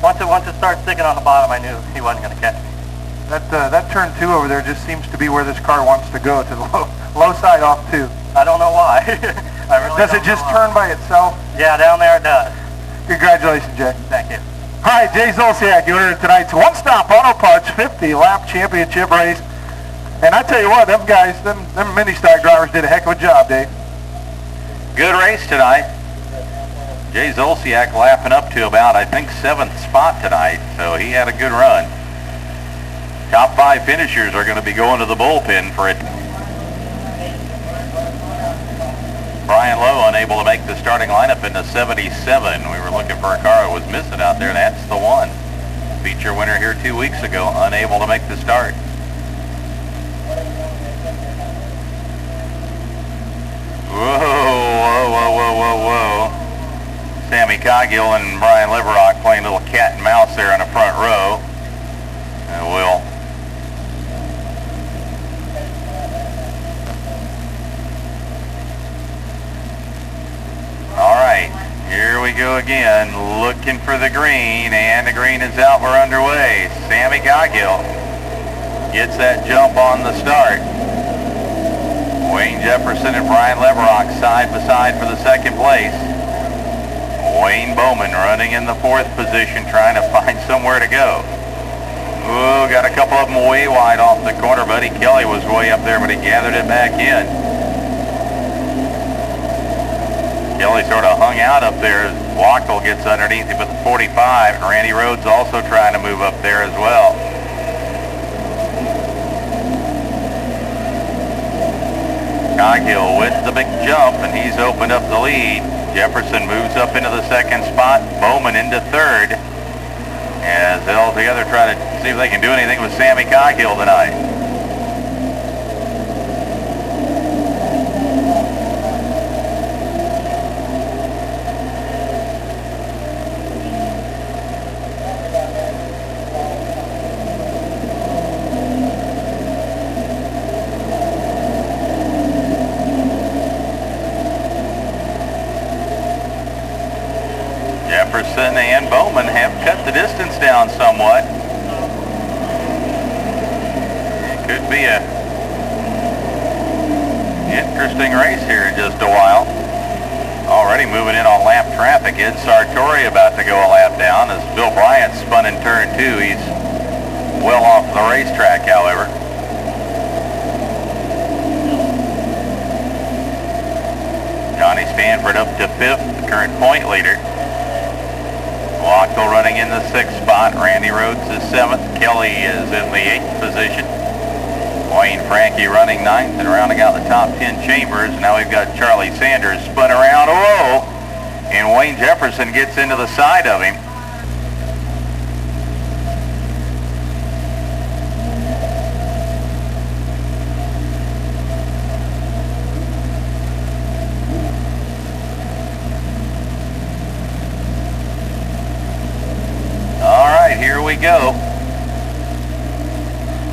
once it started sticking on the bottom, I knew he wasn't going to catch me. That turn 2 over there just seems to be where this car wants to go, to the low side off 2. I don't know why. Does it just turn by itself? Yeah, down there it does. Congratulations, Jay. Thank you. All right, Jay Zolciak, you entered tonight's One-Stop Auto Parts 50-lap championship race. And I tell you what, them guys, them mini-stock drivers did a heck of a job, Dave. Good race tonight. Jay Zolciak lapping up to about, I think, 7th spot tonight, so he had a good run. Top 5 finishers are going to be going to the bullpen for it. Brian Lowe unable to make the starting lineup in the 77. We were looking for a car that was missing out there, and that's the one. Feature winner here 2 weeks ago, unable to make the start. Whoa. Sammy Coggill and Brian Liverock playing a little cat and mouse there in the front row. Will. All right, here we go again, looking for the green, and the green is out. We're underway. Sammy Coggill gets that jump on the start. Wayne Jefferson and Brian Liverock side by side for the second place. Wayne Bowman running in the 4th position, trying to find somewhere to go. Ooh, got a couple of them way wide off the corner. Buddy Kelly was way up there, but he gathered it back in. Kelly sort of hung out up there as Wachtel gets underneath him at the 45, and Randy Rhodes also trying to move up there as well. Coghill with the big jump, and he's opened up the lead. Jefferson moves up into the 2nd spot, Bowman into 3rd, as they all together try to see if they can do anything with Sammy Coghill tonight. Jefferson and Bowman have cut the distance down somewhat. It could be a interesting race here in just a while. Already moving in on lap traffic. Ed Sartori about to go a lap down as Bill Bryant spun in turn 2. He's well off the racetrack, however. Johnny Stanford up to 5th, the current point leader. Wachtel running in the 6th spot. Randy Rhodes is 7th. Kelly is in the 8th position. Wayne Frankie running 9th and rounding out the top 10 chambers. Now we've got Charlie Sanders spun around. Whoa! And Wayne Jefferson gets into the side of him. Here we go.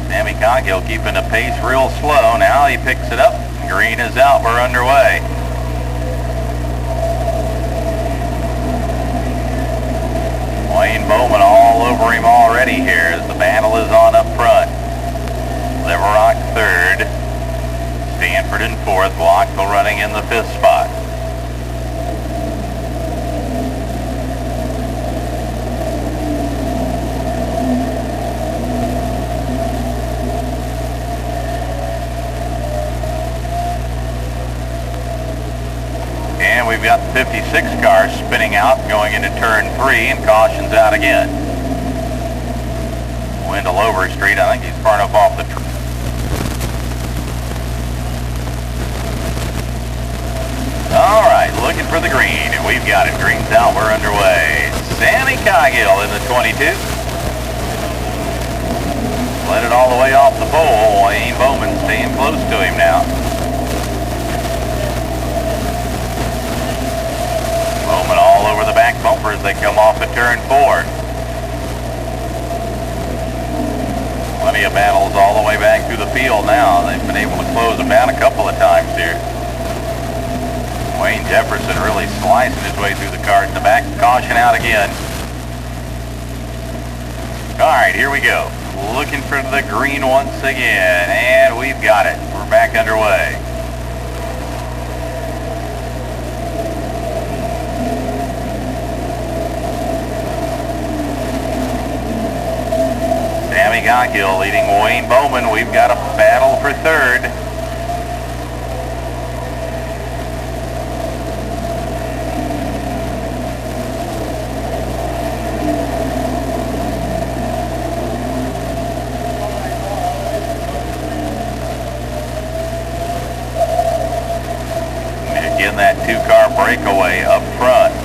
Sammy Coghill keeping the pace real slow. Now he picks it up. Green is out. We're underway. Wayne Bowman all over him already here as the battle is on up front. Liverock 3rd. Stanford in 4th. Wachtel running in the 5th spot. we've got the 56 car spinning out, going into turn 3, and cautions out again. Into Lover Street. I think he's far enough off the track. All right, looking for the green, and we've got it. Green's out, we're underway. Sammy Coghill in the 22. Let it all the way off the pole. Wayne Bowman staying close to him now. Bowman all over the back bumper as they come off at turn 4. Plenty of battles all the way back through the field now. They've been able to close them down a couple of times here. Wayne Jefferson really slicing his way through the car in the back. Caution out again. All right, here we go. Looking for the green once again, and we've got it. We're back underway. Sammy Coghill leading Wayne Bowman. We've got a battle for third. Again, that two-car breakaway up front.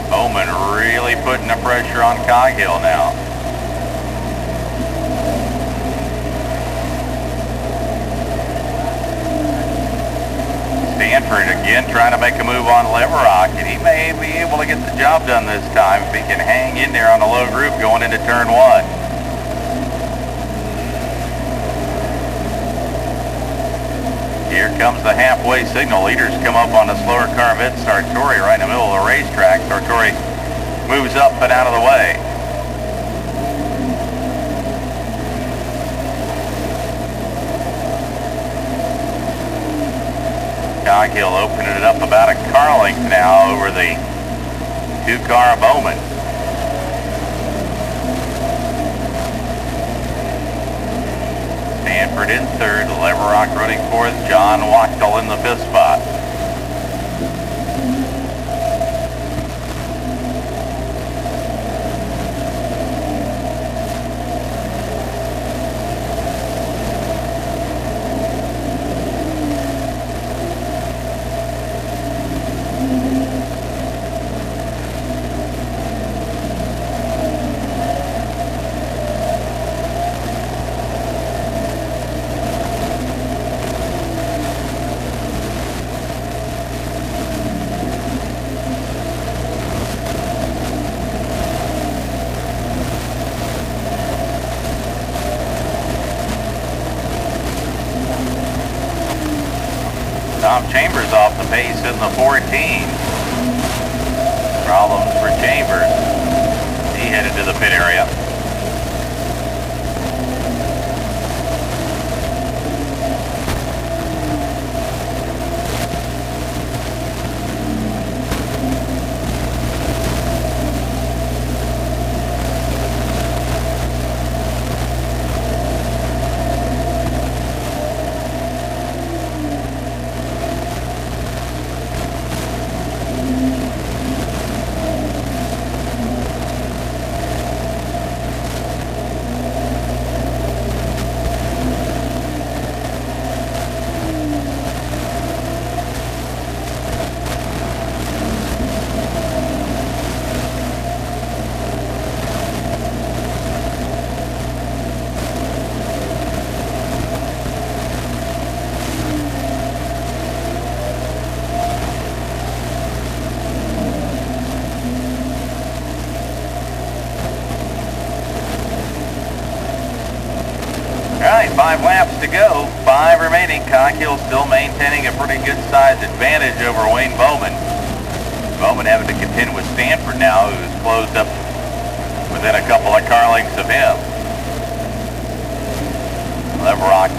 Bowman really putting the pressure on Coghill now. Stanford again trying to make a move on Leverock, and he may be able to get the job done this time if he can hang in there on the low group going into turn 1. Here comes the halfway signal. Leaders come up on the slower car of Ed Sartori right in the middle of the racetrack. Sartori moves up and out of the way. Coghill opening it up about a car length now over the two-car Bowman. Stanford in third, Leverock running fourth, John Wachtel in the fifth spot. Tom Chambers off the pace in the 14. Problems for Chambers. He headed to the pit area. All right, 5 laps to go, 5 remaining. Coghill still maintaining a pretty good sized advantage over Wayne Bowman. Bowman having to contend with Stanford now, who's closed up within a couple of car lengths of him. Leverock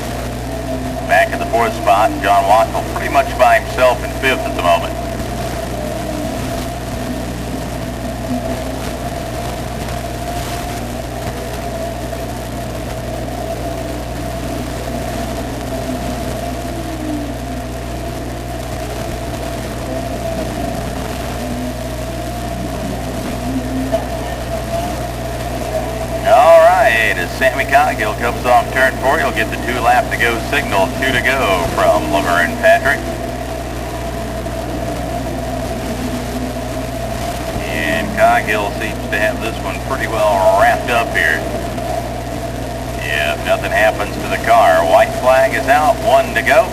back in the 4th spot. John Wachtel pretty much by himself in 5th at the moment. Coghill comes off turn 4. You'll get the 2 lap to go signal, 2 to go from Laverne Patrick. And Coghill seems to have this one pretty well wrapped up here. Yeah, if nothing happens to the car. White flag is out, 1 to go.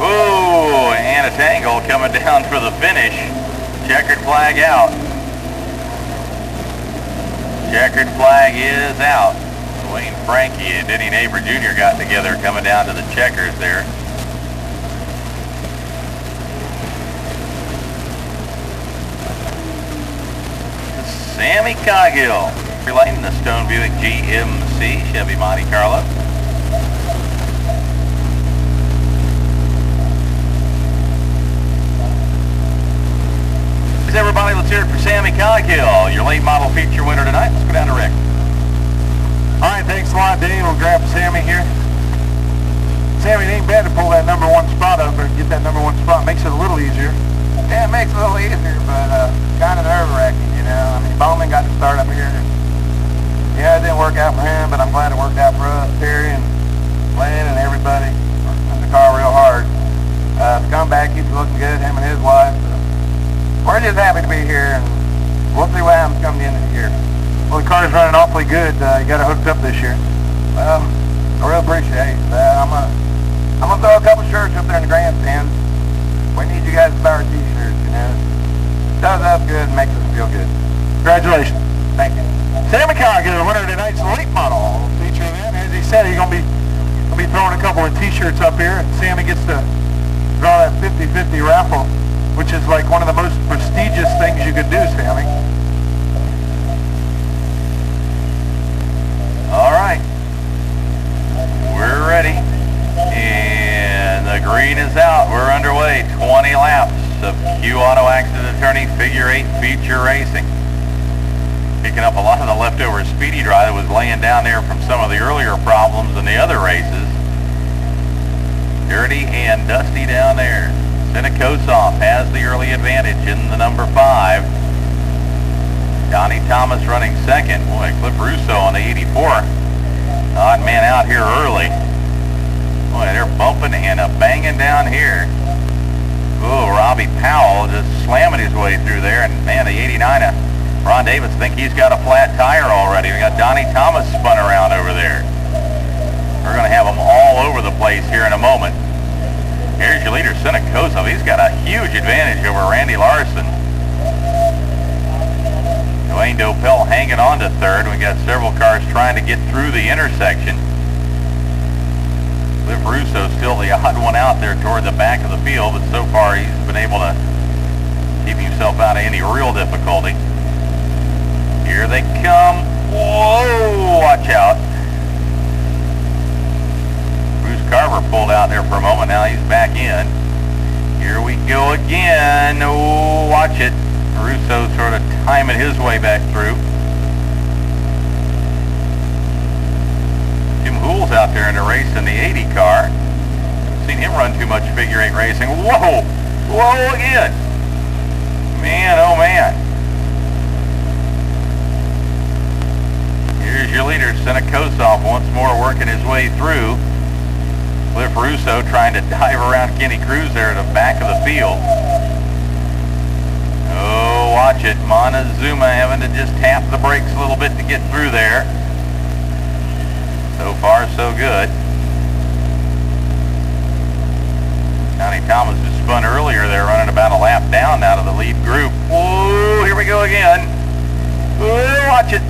Ooh, and a tangle coming down for the finish. Checkered flag out. Checkered flag is out. Wayne Frankie and Denny Neighbor Jr. got together coming down to the checkers there. Sammy Coghill, relating the Stone Buick GMC Chevy Monte Carlo. Everybody, let's hear it for Sammy Coghill, your late model feature winner tonight. Let's go down to Rick. All right, thanks a lot, Dave. We'll grab Sammy here. Sammy, it ain't bad to pull that number 1 spot up or get that number 1 spot. Makes it a little easier. Yeah, it makes it a little easier, but kind of nerve-wracking, you know. I mean, Bowman got to start up here. Yeah, it didn't work out for him, but I'm glad it worked out for us, Terry and Lynn and everybody. In the car real hard. The comeback keeps looking good, him and his wife. We're just happy to be here, and we'll see what happens come the end of the year. Well, the car's running awfully good. You got it hooked up this year. Well, I really appreciate that. I'm gonna throw a couple shirts up there in the grandstand. We need you guys to buy our t-shirts, you know. It does us good and makes us feel good. Congratulations. Thank you. Sammy Coghill, winner of tonight's late model feature event. As he said, he's gonna be throwing a couple of t-shirts up here, and Sammy gets to draw that 50-50 raffle, which is like one of the most prestigious things you could do, Sammy. All right, we're ready, and the green is out. We're underway, 20 laps of Q Auto Accident Attorney Figure 8 Feature Racing. Picking up a lot of the leftover Speedy Dry that was laying down there from some of the earlier problems in the other races. Dirty and dusty down there. Kosoff has the early advantage in the number 5. Donnie Thomas running second. Boy, Cliff Russo on the 84. Odd man out here early. Boy, they're bumping and banging down here. Ooh, Robbie Powell just slamming his way through there. And man, the 89, Ron Davis, think he's got a flat tire already. We got Donnie Thomas spun around over there. We're going to have them all over the place here in a moment. Here's your leader, Kosoff. He's got a huge advantage over Randy Larson. Dwayne Doppel hanging on to third. We got several cars trying to get through the intersection. Cliff Russo still the odd one out there toward the back of the field, but so far he's been able to keep himself out of any real difficulty. Here they come. Whoa, watch out. Carver pulled out there for a moment. Now he's back in. Here we go again. Oh, watch it. Russo sort of timing his way back through. Jim Hoole's out there in the race in the 80 car. Haven't seen him run too much figure 8 racing. Whoa! Whoa again! Man, oh man. Here's your leader, Kosoff, once more working his way through. Cliff Russo trying to dive around Kenny Cruz there at the back of the field. Oh, watch it. Montezuma having to just tap the brakes a little bit to get through there. So far, so good. Donnie Thomas was spun earlier there, running about a lap down out of the lead group. Whoa, here we go again. Whoa, watch it.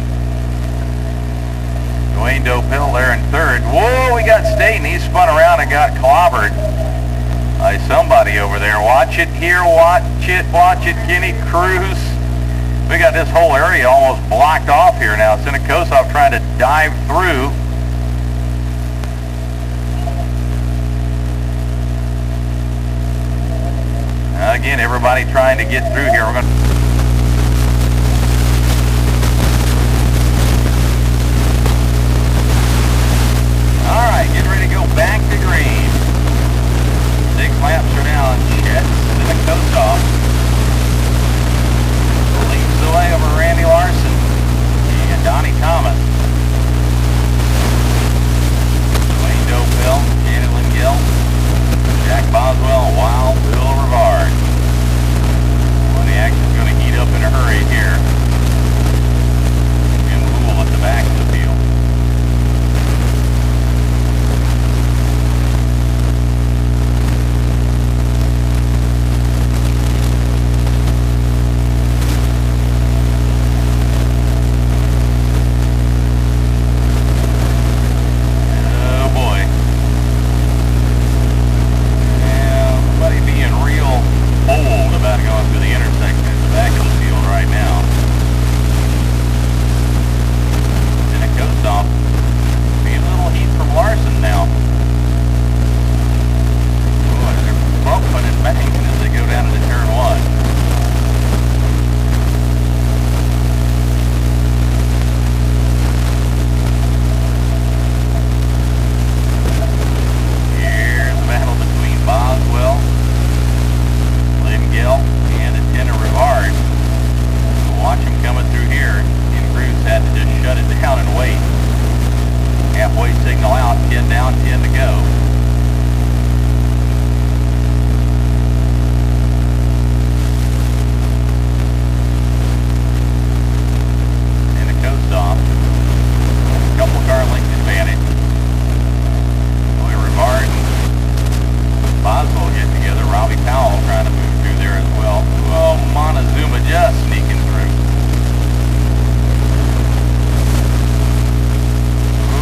Dwayne Doppel there in third. Whoa, we got Staten. He spun around and got clobbered by somebody over there. Watch it here, watch it, Kenny Cruz. We got this whole area almost blocked off here now. Kosoff trying to dive through. Again, everybody trying to get through here. We're going to... All right, get ready to go back to green. 6 laps go. And it goes off. Couple car length advantage. Boy, Rivard and Boswell get together. Robbie Powell trying to move through there as well. Oh, Montezuma just sneaking through.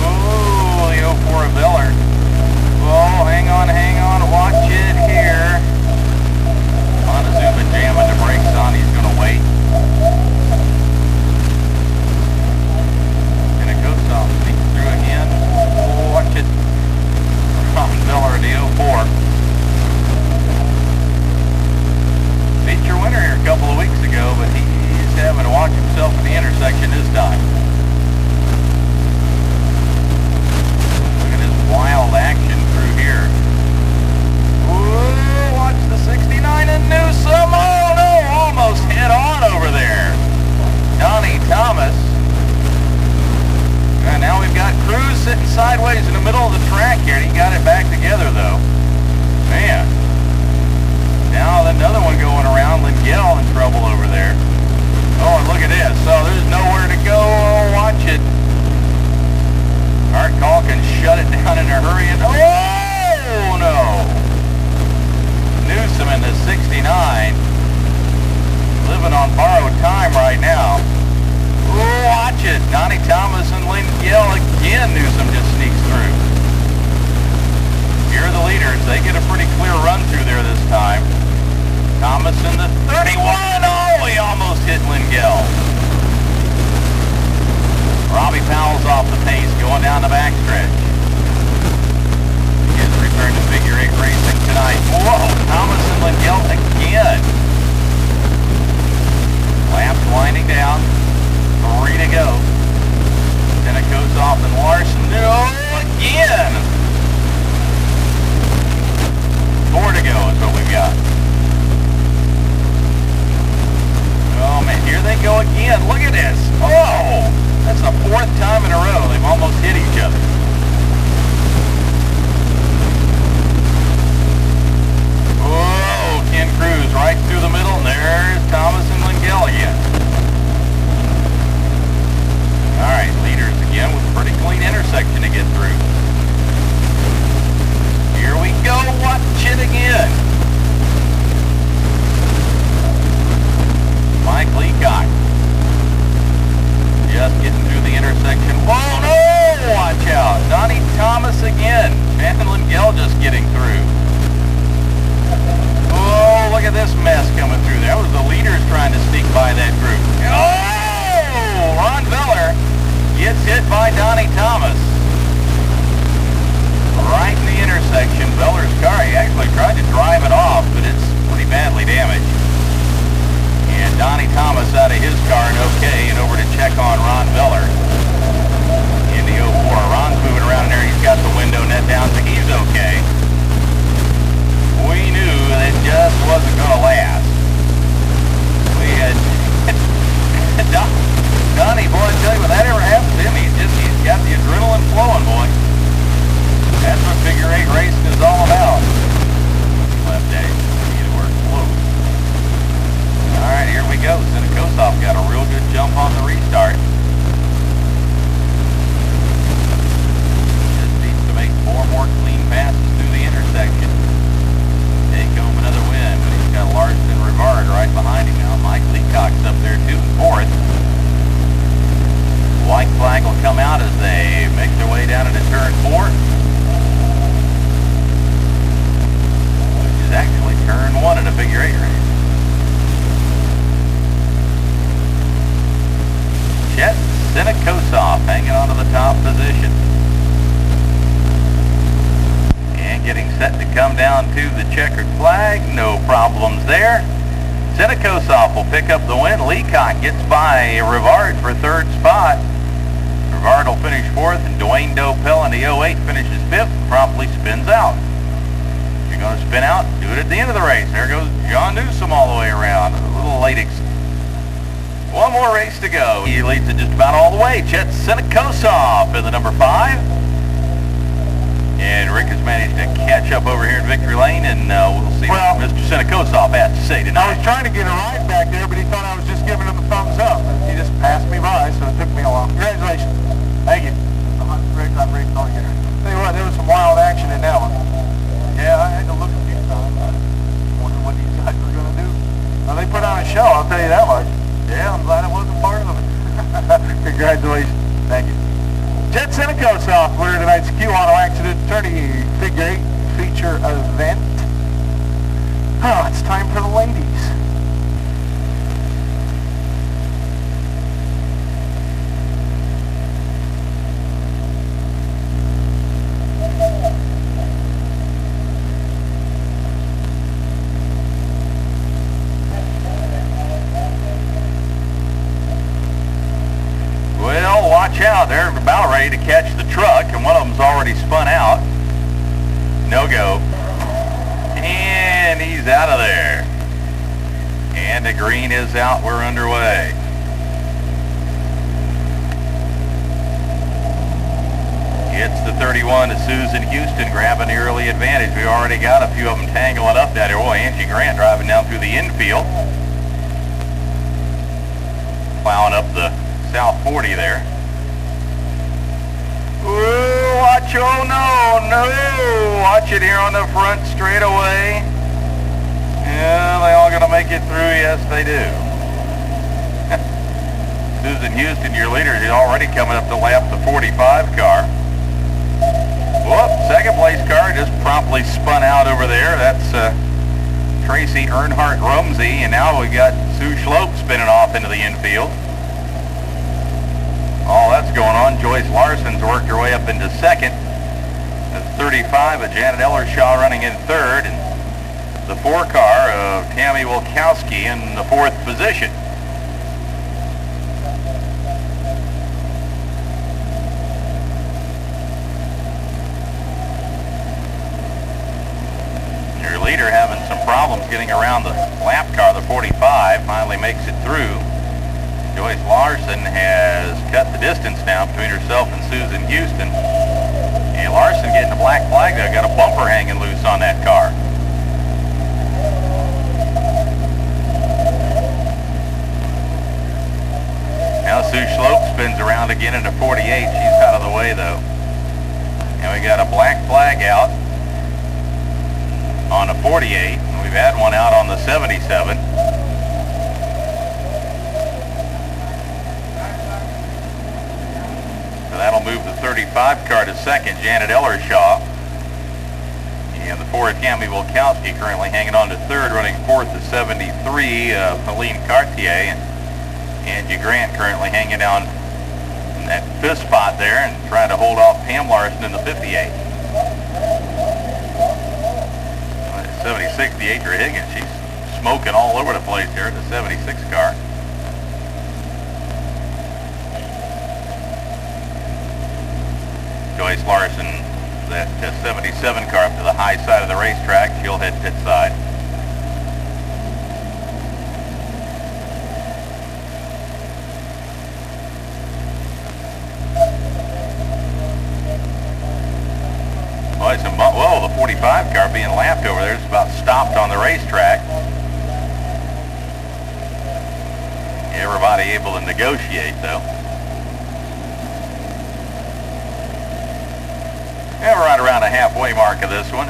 Oh, the 04 of Veller. Oh, hang on, watch it here. Montezuma jamming the brakes on, he's going to wait. And it goes off, sneaks through again. Oh, watch it. Ron Veller in the 04. Feature winner here a couple of weeks ago, but he's having to watch himself in the intersection this time. Look at this wild action through here. Ooh, watch the 69 and Newsom. Oh no, almost head on over there. Donnie Thomas. And now we've got Cruz sitting sideways in the middle of the track here. He got it back together though. Man. Now another one going around, Lingell in trouble over there. Oh, and look at this. So there's nowhere to go. Oh, watch it. Art Calkins shut it down in a hurry and oh no. Newsom in the 69. Living on borrowed time right now. Oh, watch it. Donnie Thomas and Lingell again. Newsom just sneaks through. Here are the leaders. They get a pretty clear run through there this time. Thomas in the 31. Oh, he almost hit Lingell. Robbie Powell's off the pace, going down the backstretch. His return to figure 8 racing tonight. Whoa, Thomas and Lingell again. Laps winding down. 3 to go. Then it goes off and Larson. No, again. 4 to go is what we've got. Oh man, here they go again. Look at this. Oh, that's the 4th time in a row they've almost hit each other. Oh, Ken Cruz right through the middle, and there's Thomas and Lingell again. All right, leaders again with a pretty clean intersection to get through. Here we go, watch it again. Mike Leacock just getting through the intersection. Oh no! Watch out! Donnie Thomas again. And Lingell just getting through. Oh, look at this mess coming through. That was the leaders trying to sneak by that group. Oh! Ron Veller gets hit by Donnie Thomas. Right in the intersection. Veller's car, he actually tried to drive it off, but it's pretty badly damaged. And Donnie Thomas out of his car and okay, and over to check on Ron Veller in the 04. Ron's moving around in there. He's got the window net down, so he's okay. We knew that just wasn't going to last. We had Donnie, boy, I tell you, when that ever happens to him, he's got the adrenaline flowing, boy. That's what figure 8 racing is all about. Left day, either work close. Alright, here we go. Senekosov got a real good jump on the restart. Just needs to make 4 more clean passes through the intersection. Take home another win, but he's got Larson and Rivard right behind him now. Mike Leacock's up there 2 and 4th. White flag will come out as they make their way down into turn 4. Which is actually turn 1 in a figure 8 race. Chet Senekosov hanging on to the top position. And getting set to come down to the checkered flag. No problems there. Senekosov will pick up the win. Leacock gets by Rivard for 3rd spot. Rivard will finish 4th, and Dwayne Dopel in the 08 finishes 5th and promptly spins out. If you're going to spin out, do it at the end of the race. There goes John Newsom all the way around. A little late. 1 more race to go. He leads it just about all the way. Chet Senekosov in the number 5. And Rick has managed to catch up over here in Victory Lane, and we'll see what Mr. Senekosov has to say tonight. I was trying to get a ride back there, but he thought I was just giving him a thumbs up. He just passed me by, so it took me a while. Congratulations. Thank you. I've raced all year. Tell you what, there was some wild action in that one. Yeah, I had to look a few times. I wondered what these guys were going to do. Well, they put on a show, I'll tell you that much. Yeah, I'm glad I wasn't part of it. Congratulations. Thank you. Jet Senekosov, winner of tonight's Q Auto Accident Attorney Figure 8 feature event. Oh, it's time for the ladies. Well, watch out. They're about ready to catch the truck, and one of them's already spun out. No go. And he's out of there. And the green is out. We're underway. It's the 31 to Susan Houston grabbing the early advantage. We already got a few of them tangling up down there. Boy, Angie Grant driving down through the infield. Plowing up the South 40 there. Ooh, watch, oh no, watch it here on the front straightaway. Yeah, they all gonna make it through, yes they do. Susan Houston, your leader, is already coming up to lap the 45 car. Whoop, second place car just promptly spun out over there. That's Tracy Earnhardt-Rumsey, and now we got Sue Schlope spinning off into the infield. All that's going on. Joyce Larson's worked her way up into second. That's 35, Janet Ellershaw running in third, and the 4 car of Tammy Wilkowski in the 4th position. Your leader having some problems getting around the lap car, the 45, finally makes it through. Joyce Larson has cut the distance now between herself and Susan Houston. And Larson getting a black flag there, got a bumper hanging loose on that car. Now Sue Schlope spins around again into 48. She's out of the way though. And we got a black flag out on a 48. And we've had one out on the 77. That'll move the 35 car to second, Janet Ellershaw. And the 4 Tammy Wilkowski currently hanging on to third, running 4th to 73, Helene Cartier. And Angie Grant currently hanging down in that 5th spot there and trying to hold off Pam Larson in the 58. 76, Deidre Higgins, she's smoking all over the place there at the 76 car. Joyce Larson, that 77 car up to the high side of the racetrack. She'll head pit side. Whoa, the 45 car being lapped over there. It's about stopped on the racetrack. Everybody able to negotiate though. Yeah, we're right around the halfway mark of this one.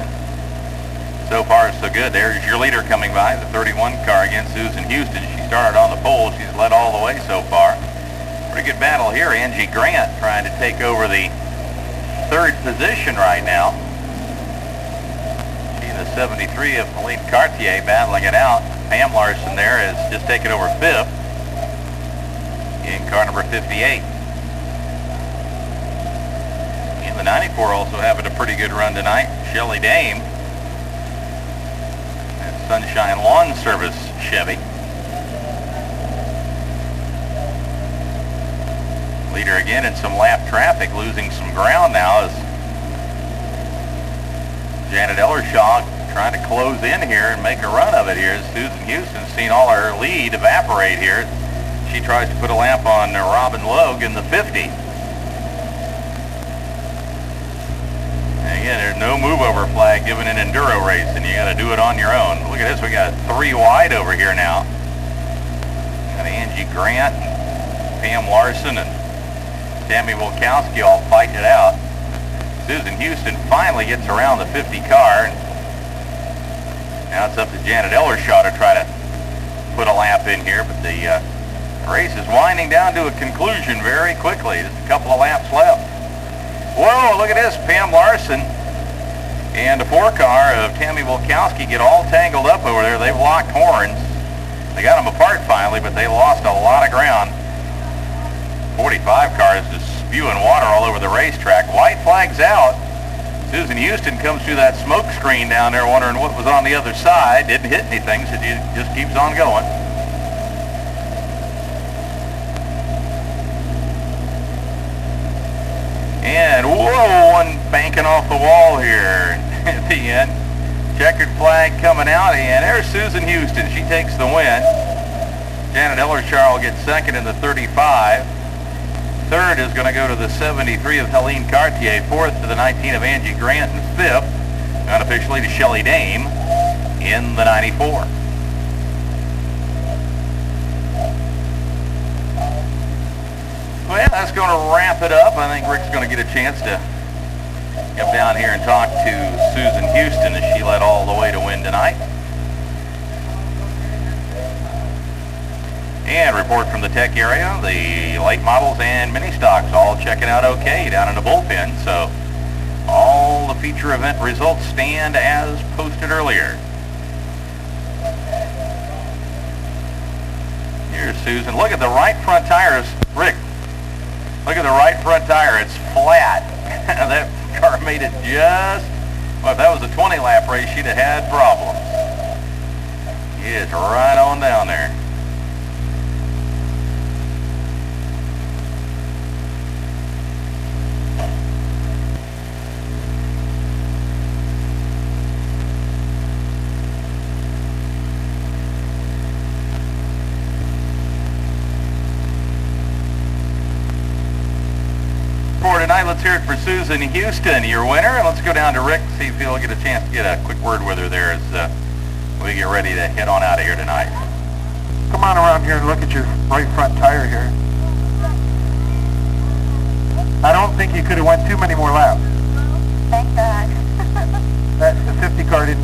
So far, so good. There's your leader coming by, the 31 car against Susan Houston. She started on the pole. She's led all the way so far. Pretty good battle here. Angie Grant trying to take over the 3rd position right now. She in the 73 of Helene Cartier battling it out. Pam Larson there has just taken over 5th in car number 58. The 94 also having a pretty good run tonight. Shelley Dame. That's Sunshine Lawn Service Chevy. Leader again in some lap traffic, losing some ground now as Janet Ellershaw trying to close in here and make a run of it here. Susan Houston's seen all her lead evaporate here. She tries to put a lap on Robin Logue in the 50. Again, there's no move-over flag given in enduro racing. You got to do it on your own. Look at this. We got 3 wide over here now. Got Angie Grant, Pam Larson, and Tammy Wilkowski all fighting it out. Susan Houston finally gets around the 50 car. And now it's up to Janet Ellershaw to try to put a lap in here, but the race is winding down to a conclusion very quickly. Just a couple of laps left. Whoa, look at this. Pam Larson and the 4 car of Tammy Wilkowski get all tangled up over there. They've locked horns. They got them apart finally, but they lost a lot of ground. 45 car is just spewing water all over the racetrack. White flag's out. Susan Houston comes through that smoke screen down there wondering what was on the other side. Didn't hit anything, so it just keeps on going. And whoa, one banking off the wall here at the end. Checkered flag coming out, and there's Susan Houston. She takes the win. Janet Ellershaw will get second in the 35. Third is going to go to the 73 of Helene Cartier. Fourth to the 19 of Angie Grant. And fifth, unofficially, to Shelley Dame in the 94. Well, that's going to wrap it up. I think Rick's going to get a chance to come down here and talk to Susan Houston as she led all the way to win tonight. And report from the tech area, the late models and mini stocks all checking out okay down in the bullpen. So all the feature event results stand as posted earlier. Here's Susan. Look at the right front tires. Rick, look at the right front tire. It's flat. That car made it just, well, if that was a 20 lap race, she'd have had problems. It's right on down there. For tonight, let's hear it for Susan Houston, your winner, and let's go down to Rick, see if he'll get a chance to get a quick word with her there as we get ready to head on out of here tonight. Come on around here and look at your right front tire here. I don't think you could have went too many more laps. Thank God. The 50 car didn't